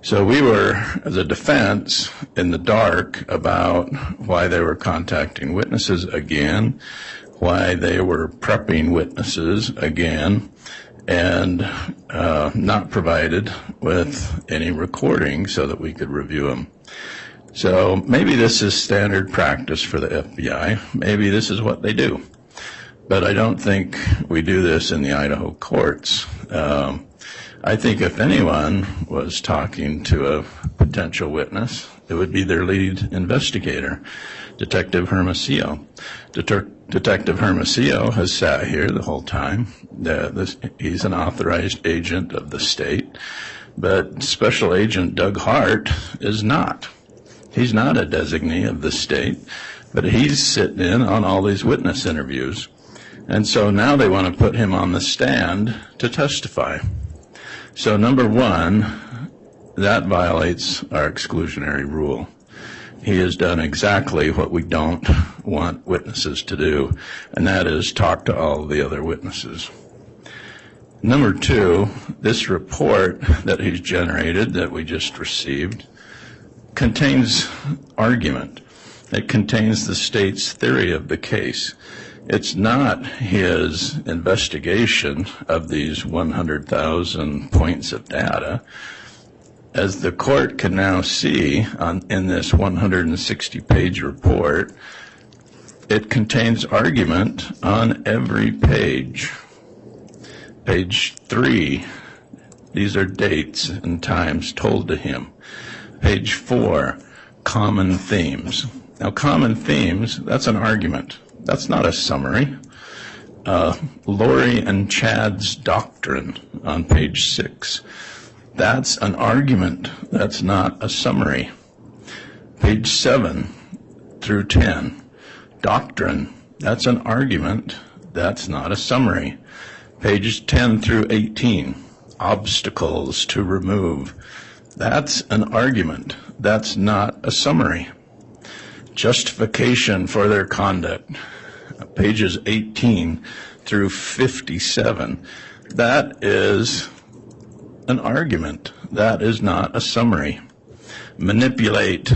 So we were, as a defense, in the dark about why they were contacting witnesses again, why they were prepping witnesses again, and not provided with any recording so that we could review them. So maybe this is standard practice for the FBI. Maybe this is what they do. But I don't think we do this in the Idaho courts. I think if anyone was talking to a potential witness, it would be their lead investigator, Detective Hermosillo. Detective Hermosillo has sat here the whole time. He's an authorized agent of the state, but Special Agent Doug Hart is not. He's not a designee of the state, but he's sitting in on all these witness interviews. And so now they want to put him on the stand to testify. So number one, that violates our exclusionary rule. He has done exactly what we don't want witnesses to do, and that is talk to all the other witnesses. Number two, this report that he's generated that we just received contains argument. It contains the state's theory of the case. It's not his investigation of these 100,000 points of data. As the court can now see in this 160-page report, it contains argument on every page. Page 3, these are dates and times told to him. Page 4, common themes. Now, common themes, that's an argument. That's not a summary. Lori and Chad's doctrine on page 6. That's an argument. That's not a summary. Page 7 through 10. Doctrine. That's an argument. That's not a summary. Pages 10 through 18. Obstacles to remove. That's an argument. That's not a summary. Justification for their conduct. Pages 18 through 57. That is an argument. That is not a summary. Manipulate.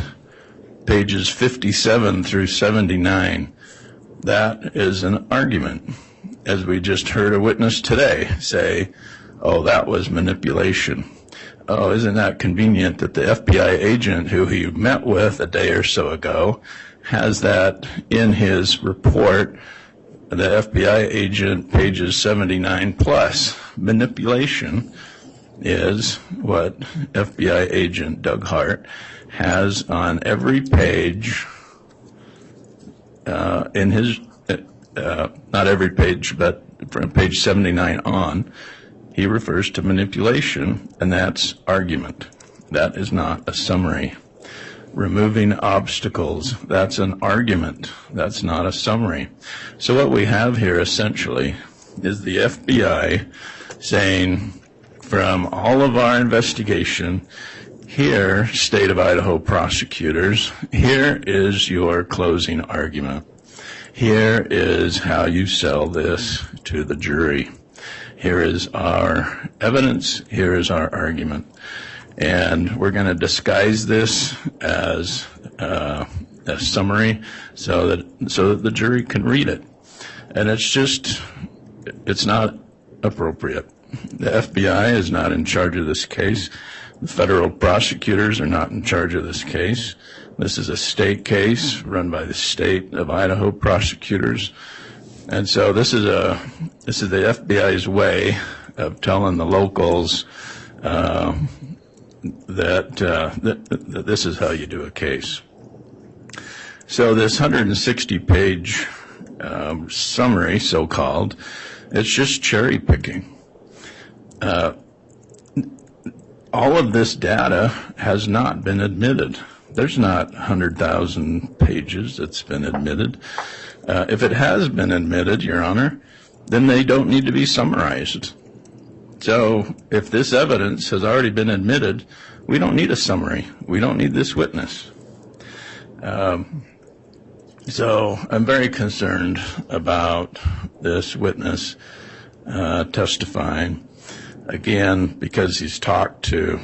Pages 57 through 79. That is an argument. As we just heard a witness today say, oh, that was manipulation. Oh, isn't that convenient that the FBI agent who he met with a day or so ago has that in his report, the FBI agent, pages 79 plus. Manipulation is what FBI agent Doug Hart has on every page in his, not every page, but from page 79 on. He refers to manipulation, and that's argument. That is not a summary. Removing obstacles, that's an argument. That's not a summary. So what we have here essentially is the FBI saying, from all of our investigation, here, state of Idaho prosecutors, here is your closing argument. Here is how you sell this to the jury. Here is our evidence. Here is our argument. And we're going to disguise this as a summary so that the jury can read it. And it's not appropriate. The FBI is not in charge of this case. The federal prosecutors are not in charge of this case. This is a state case run by the state of Idaho prosecutors. And so this is the FBI's way of telling the locals that this is how you do a case. So this 160-page summary, so-called, it's just cherry picking. All of this data has not been admitted. There's not 100,000 pages that's been admitted. If it has been admitted, Your Honor, then they don't need to be summarized. So if this evidence has already been admitted, we don't need a summary. We don't need this witness. So I'm very concerned about this witness testifying, again, because he's talked to,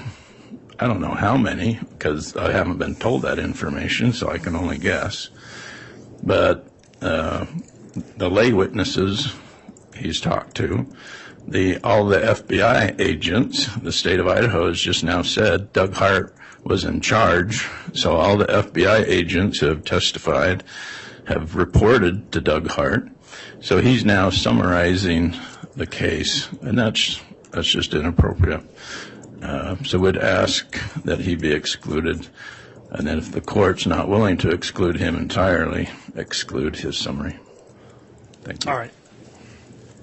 I don't know how many, because I haven't been told that information, so I can only guess. But the lay witnesses he's talked to, all the FBI agents, the state of Idaho has just now said Doug Hart was in charge, so all the FBI agents who have testified have reported to Doug Hart. So he's now summarizing the case, and that's just inappropriate. So we'd ask that he be excluded, and then if the court's not willing to exclude him entirely, exclude his summary. Thank you. All right.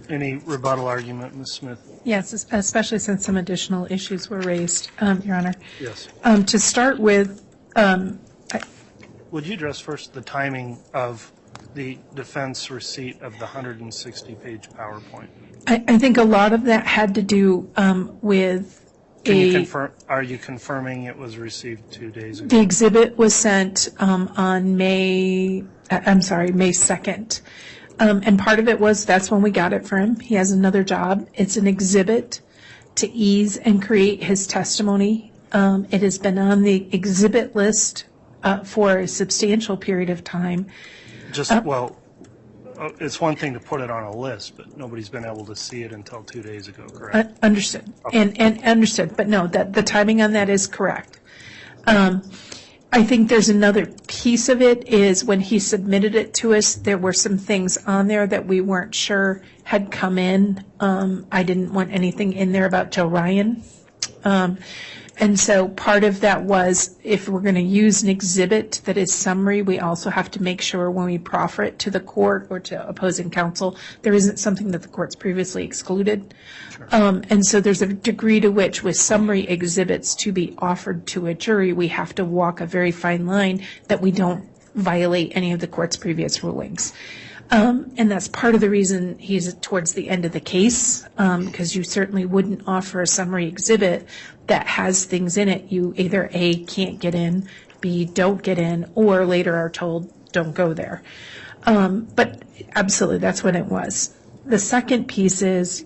Any rebuttal argument, Ms. Smith? Yes, especially since some additional issues were raised, Your Honor. Yes. To start with, Would you address first the timing of the defense receipt of the 160-page PowerPoint? I think a lot of that had to do with Can you confirm? Are you confirming it was received 2 days ago? the exhibit was sent on May 2nd. And part of it was that's when we got it for him. He has another job. It's an exhibit to ease and create his testimony. It has been on the exhibit list for a substantial period of time. It's one thing to put it on a list, but nobody's been able to see it until 2 days ago, correct? Understood. Okay. And understood. But no, that the timing on that is correct. I think there's another piece of it is when he submitted it to us, there were some things on there that we weren't sure had come in. I didn't want anything in there about Joe Ryan. And so part of that was if we're going to use an exhibit that is summary, we also have to make sure when we proffer it to the court or to opposing counsel, there isn't something that the court's previously excluded. Sure. And so there's a degree to which with summary exhibits to be offered to a jury, we have to walk a very fine line that we don't violate any of the court's previous rulings. And that's part of the reason he's towards the end of the case, because you certainly wouldn't offer a summary exhibit that has things in it you either A, can't get in, B, don't get in, or later are told don't go there. But absolutely, that's what it was. The second piece is,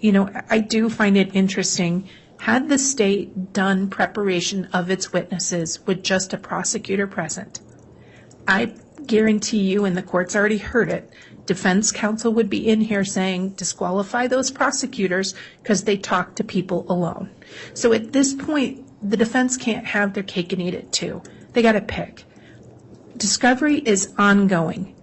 I do find it interesting, had the state done preparation of its witnesses with just a prosecutor present, I guarantee you, and the court's already heard it, defense counsel would be in here saying disqualify those prosecutors because they talk to people alone. So at this point, the defense can't have their cake and eat it too. They got to pick. Discovery is ongoing.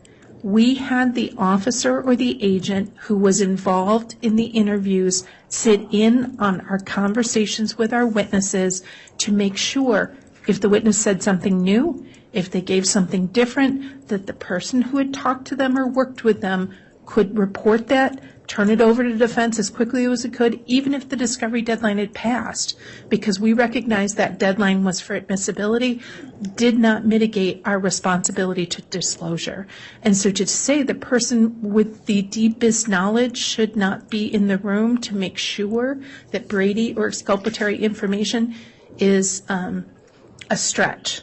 We had the officer or the agent who was involved in the interviews sit in on our conversations with our witnesses to make sure if the witness said something new, if they gave something different, that the person who had talked to them or worked with them could report that, turn it over to defense as quickly as it could, even if the discovery deadline had passed, because we recognized that deadline was for admissibility, did not mitigate our responsibility to disclosure. And so to say the person with the deepest knowledge should not be in the room to make sure that Brady or exculpatory information is a stretch.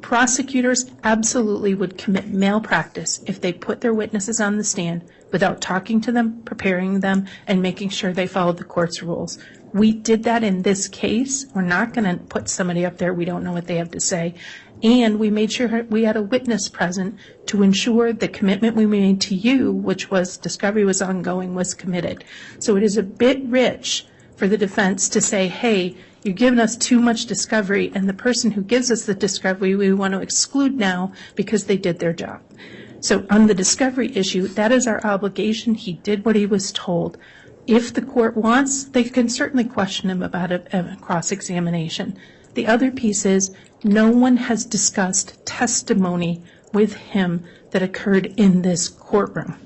Prosecutors absolutely would commit malpractice if they put their witnesses on the stand without talking to them, preparing them, and making sure they followed the court's rules. We did that in this case. We're not going to put somebody up there we don't know what they have to say. And we made sure we had a witness present to ensure the commitment we made to you, which was discovery was ongoing, was committed. So it is a bit rich for the defense to say, hey, You've given us too much discovery, and the person who gives us the discovery we want to exclude now because they did their job. So on the discovery issue, that is our obligation. He did what he was told. If the court wants, they can certainly question him about a cross-examination. The other piece is no one has discussed testimony with him that occurred in this courtroom,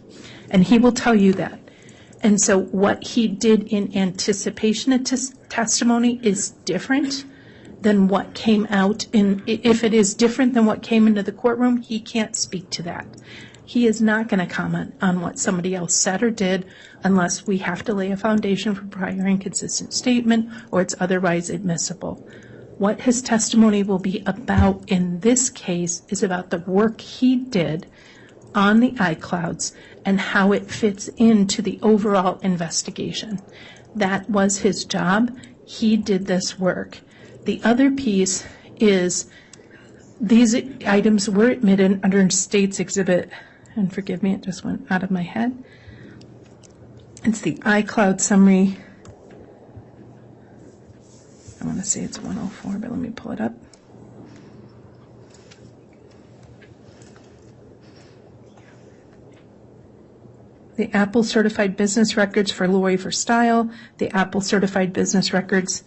and he will tell you that. And so what he did in anticipation of testimony is different than what came out in, if it is different than what came into the courtroom, he can't speak to that. He is not going to comment on what somebody else said or did unless we have to lay a foundation for prior inconsistent statement or it's otherwise admissible. What his testimony will be about in this case is about the work he did on the iClouds and how it fits into the overall investigation. That was his job. He did this work. The other piece is these items were admitted under State's Exhibit, and forgive me, it just went out of my head. It's the iCloud summary. I want to say it's 104, but let me pull it up. The Apple Certified Business Records for Lori for Style, the Apple Certified Business Records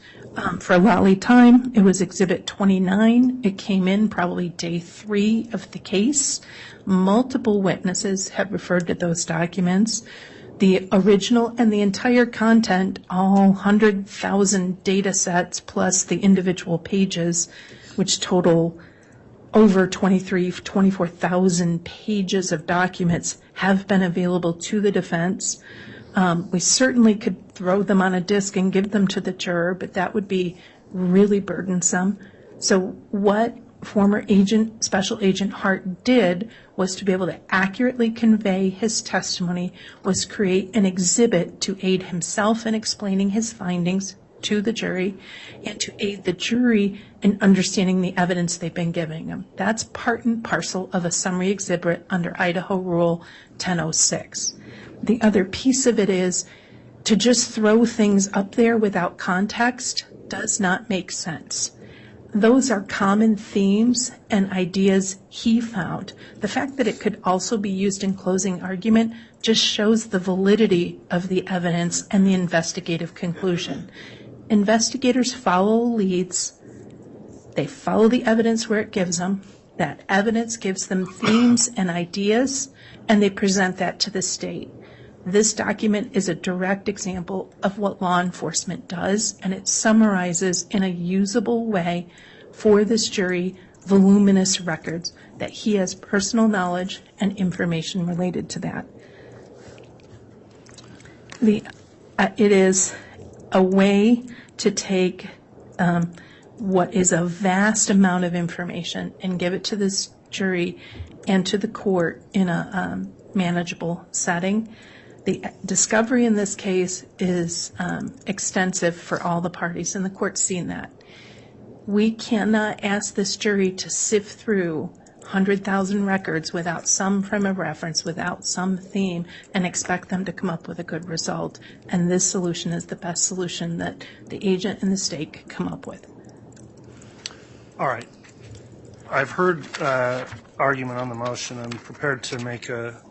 for Lolly Time. It was Exhibit 29. It came in probably day 3 of the case. Multiple witnesses have referred to those documents. The original and the entire content, all 100,000 data sets plus the individual pages, which total over 24,000 pages of documents, have been available to the defense. We certainly could throw them on a disk and give them to the juror, but that would be really burdensome. So what former agent, Special Agent Hart did was to be able to accurately convey his testimony, was create an exhibit to aid himself in explaining his findings to the jury and to aid the jury in understanding the evidence they've been giving them. That's part and parcel of a summary exhibit under Idaho Rule 1006. The other piece of it is to just throw things up there without context does not make sense. Those are common themes and ideas he found. The fact that it could also be used in closing argument just shows the validity of the evidence and the investigative conclusion. Investigators follow leads. They follow the evidence where it gives them. That evidence gives them themes and ideas, and they present that to the state. This document is a direct example of what law enforcement does, and it summarizes in a usable way for this jury voluminous records that he has personal knowledge and information related to that. It is a way to take what is a vast amount of information and give it to this jury and to the court in a manageable setting. The discovery in this case is extensive for all the parties, and the court's seen that. We cannot ask this jury to sift through 100,000 records without some frame of reference, without some theme, and expect them to come up with a good result. And this solution is the best solution that the agent and the state could come up with. All right. I've heard argument on the motion. I'm prepared to make a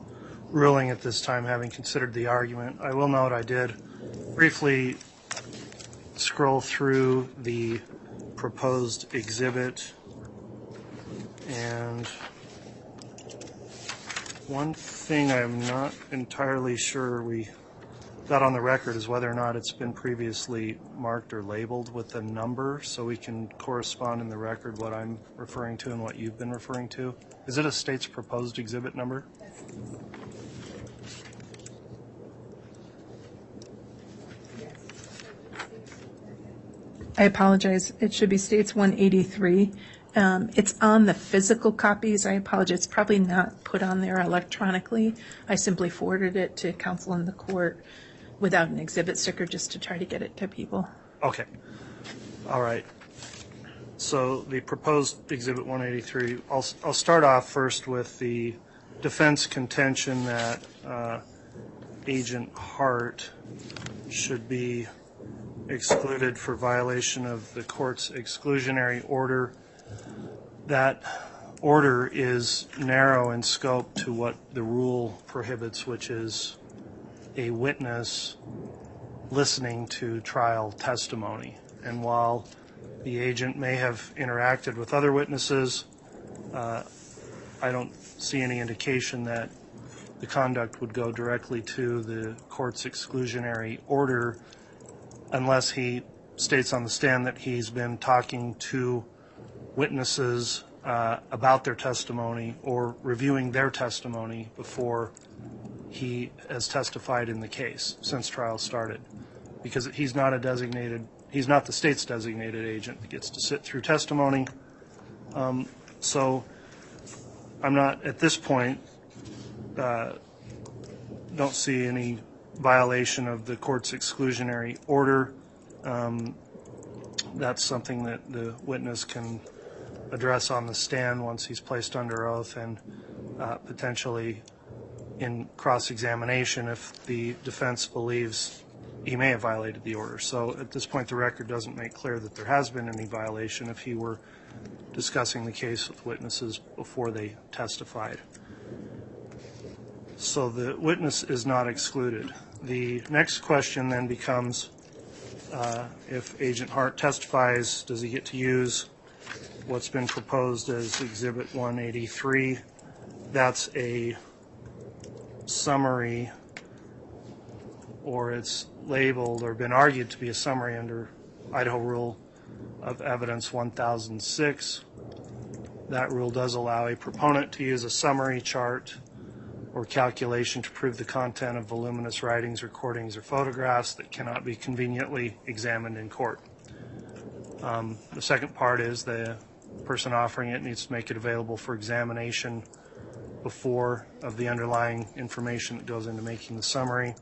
ruling at this time, having considered the argument. I will note I did briefly scroll through the proposed exhibit, and one thing I'm not entirely sure we got on the record is whether or not it's been previously marked or labeled with a number, so we can correspond in the record what I'm referring to and what you've been referring to. Is it a state's proposed exhibit number? I apologize. It should be States 183. It's on the physical copies. I apologize. It's probably not put on there electronically. I simply forwarded it to counsel in the court without an exhibit sticker just to try to get it to people. Okay. All right. So the proposed exhibit 183, I'll start off first with the defense contention that Agent Hart should be excluded for violation of the court's exclusionary order. That order is narrow in scope to what the rule prohibits, which is a witness listening to trial testimony. And while the agent may have interacted with other witnesses, I don't see any indication that the conduct would go directly to the court's exclusionary order unless he states on the stand that he's been talking to witnesses about their testimony or reviewing their testimony before he has testified in the case since trial started. Because he's not the state's designated agent that gets to sit through testimony. So I'm not, at this point, don't see any violation of the court's exclusionary order. That's something that the witness can address on the stand once he's placed under oath, and potentially in cross-examination if the defense believes he may have violated the order. So at this point, the record doesn't make clear that there has been any violation if he were discussing the case with witnesses before they testified. So the witness is not excluded. The next question then becomes, if Agent Hart testifies, does he get to use what's been proposed as Exhibit 183? That's a summary, or it's labeled or been argued to be a summary under Idaho Rule of Evidence 1006. That rule does allow a proponent to use a summary chart or calculation to prove the content of voluminous writings, recordings, or photographs that cannot be conveniently examined in court. The second part is the person offering it needs to make it available for examination before of the underlying information that goes into making the summary.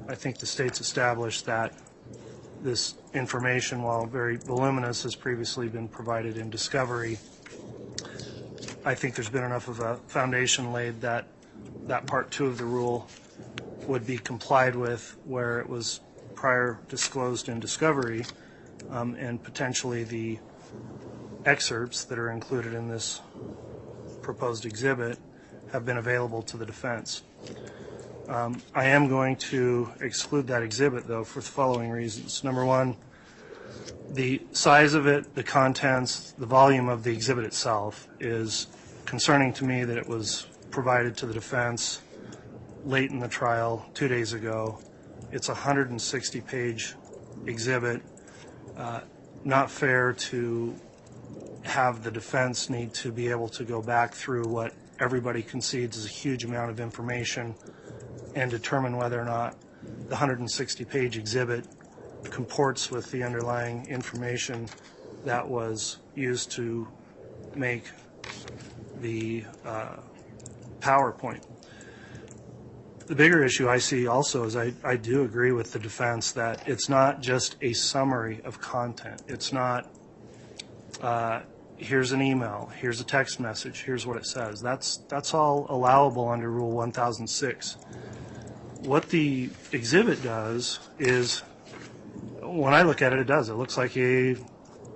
I think the state's established that this information, while very voluminous, has previously been provided in discovery. I think there's been enough of a foundation laid that part 2 of the rule would be complied with where it was prior disclosed in discovery, and potentially the excerpts that are included in this proposed exhibit have been available to the defense. I am going to exclude that exhibit, though, for the following reasons. Number one, the size of it, the contents, the volume of the exhibit itself is concerning to me that it was provided to the defense late in the trial 2 days ago. It's a 160-page exhibit. Not fair to have the defense need to be able to go back through what everybody concedes is a huge amount of information and determine whether or not the 160-page exhibit comports with the underlying information that was used to make the PowerPoint. The bigger issue I see also is I do agree with the defense that it's not just a summary of content. It's not here's an email, here's a text message, here's what it says. That's all allowable under Rule 1006. What the exhibit does is, when I look at it, it does. It looks like a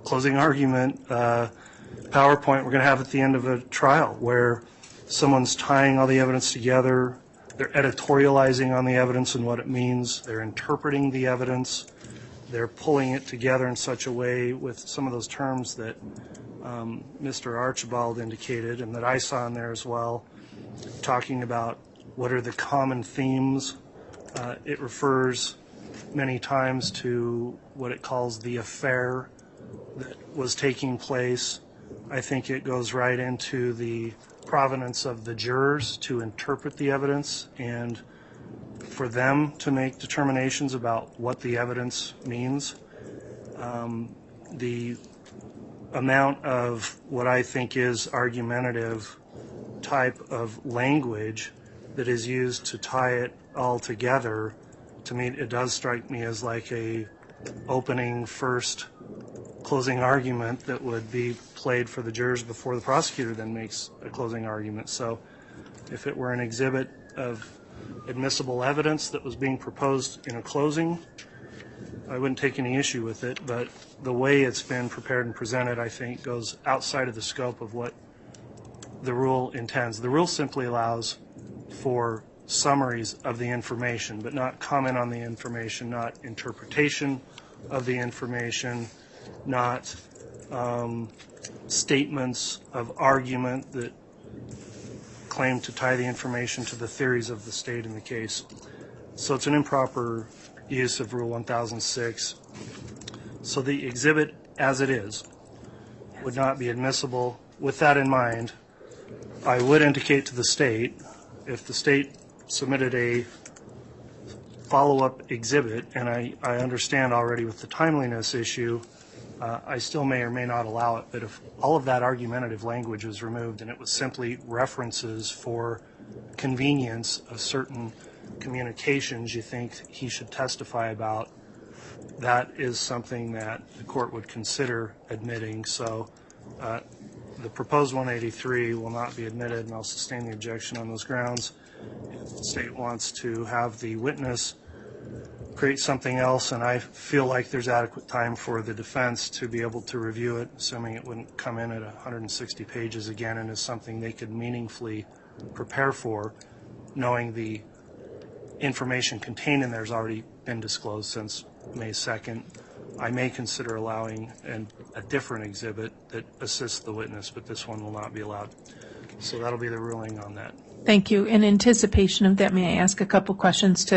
closing argument PowerPoint we're going to have at the end of a trial where someone's tying all the evidence together, they're editorializing on the evidence and what it means, they're interpreting the evidence, they're pulling it together in such a way with some of those terms that Mr. Archibald indicated and that I saw in there as well, talking about what are the common themes. It refers many times to what it calls the affair that was taking place. I think it goes right into the provenance of the jurors to interpret the evidence and for them to make determinations about what the evidence means. The amount of what I think is argumentative type of language that is used to tie it all together, to me it does strike me as like a opening first closing argument that would be played for the jurors before the prosecutor then makes a closing argument. So if it were an exhibit of admissible evidence that was being proposed in a closing, I wouldn't take any issue with it, but the way it's been prepared and presented, I think, goes outside of the scope of what the rule intends. The rule simply allows for summaries of the information, but not comment on the information, not interpretation of the information, not statements of argument that claim to tie the information to the theories of the state in the case. So it's an improper use of Rule 1006. So the exhibit as it is would not be admissible. With that in mind, I would indicate to the state, if the state submitted a follow-up exhibit, and I understand already with the timeliness issue, I still may or may not allow it, but if all of that argumentative language was removed and it was simply references for convenience of certain communications you think he should testify about, that is something that the court would consider admitting. So the proposed 183 will not be admitted, and I'll sustain the objection on those grounds. If the state wants to have the witness create something else, and I feel like there's adequate time for the defense to be able to review it, assuming it wouldn't come in at 160 pages again and is something they could meaningfully prepare for, knowing the information contained in there has already been disclosed since May 2nd, I may consider allowing a different exhibit that assists the witness, but this one will not be allowed. So that'll be the ruling on that. Thank you. In anticipation of that, may I ask a couple questions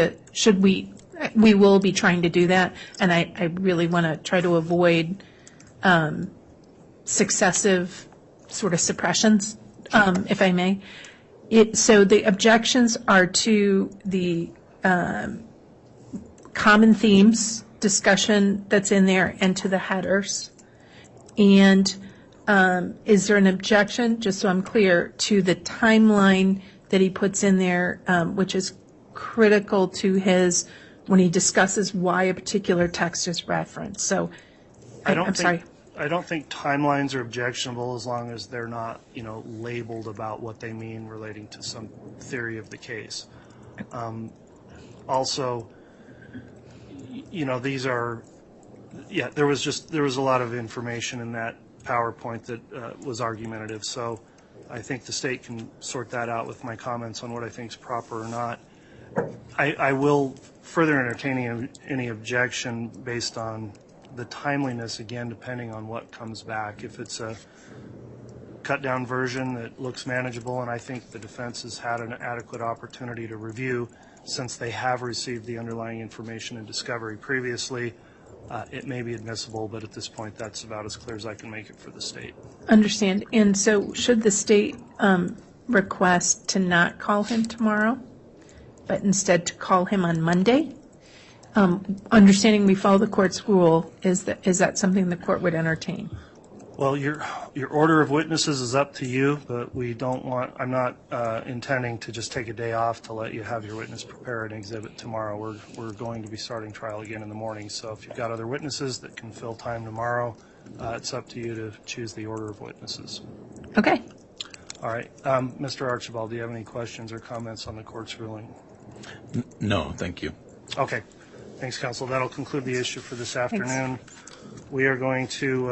we will be trying to do that, and I really want to try to avoid successive sort of suppressions, if I may. So the objections are to the common themes discussion that's in there and to the headers. And is there an objection, just so I'm clear, to the timeline that he puts in there, which is critical to his, when he discusses why a particular text is referenced? So I'm sorry. I don't think timelines are objectionable as long as they're not, labeled about what they mean relating to some theory of the case. Also, these are, there was a lot of information in that PowerPoint that was argumentative. So I think the state can sort that out with my comments on what I think is proper or not. I will further entertain any objection based on the timeliness, again, depending on what comes back. If it's a cut-down version that looks manageable, and I think the defense has had an adequate opportunity to review since they have received the underlying information and discovery previously, it may be admissible, but at this point, that's about as clear as I can make it for the state. Understand. And so should the state request to not call him tomorrow, but instead to call him on Monday? Understanding we follow the court's rule, is that something the court would entertain? Well, your order of witnesses is up to you, but I'm not intending to just take a day off to let you have your witness prepare an exhibit tomorrow. We're going to be starting trial again in the morning, so if you've got other witnesses that can fill time tomorrow, it's up to you to choose the order of witnesses. Okay. All right. Mr. Archibald, do you have any questions or comments on the court's ruling? No, thank you. Okay. Thanks, counsel. That'll conclude the issue for this afternoon. We are going to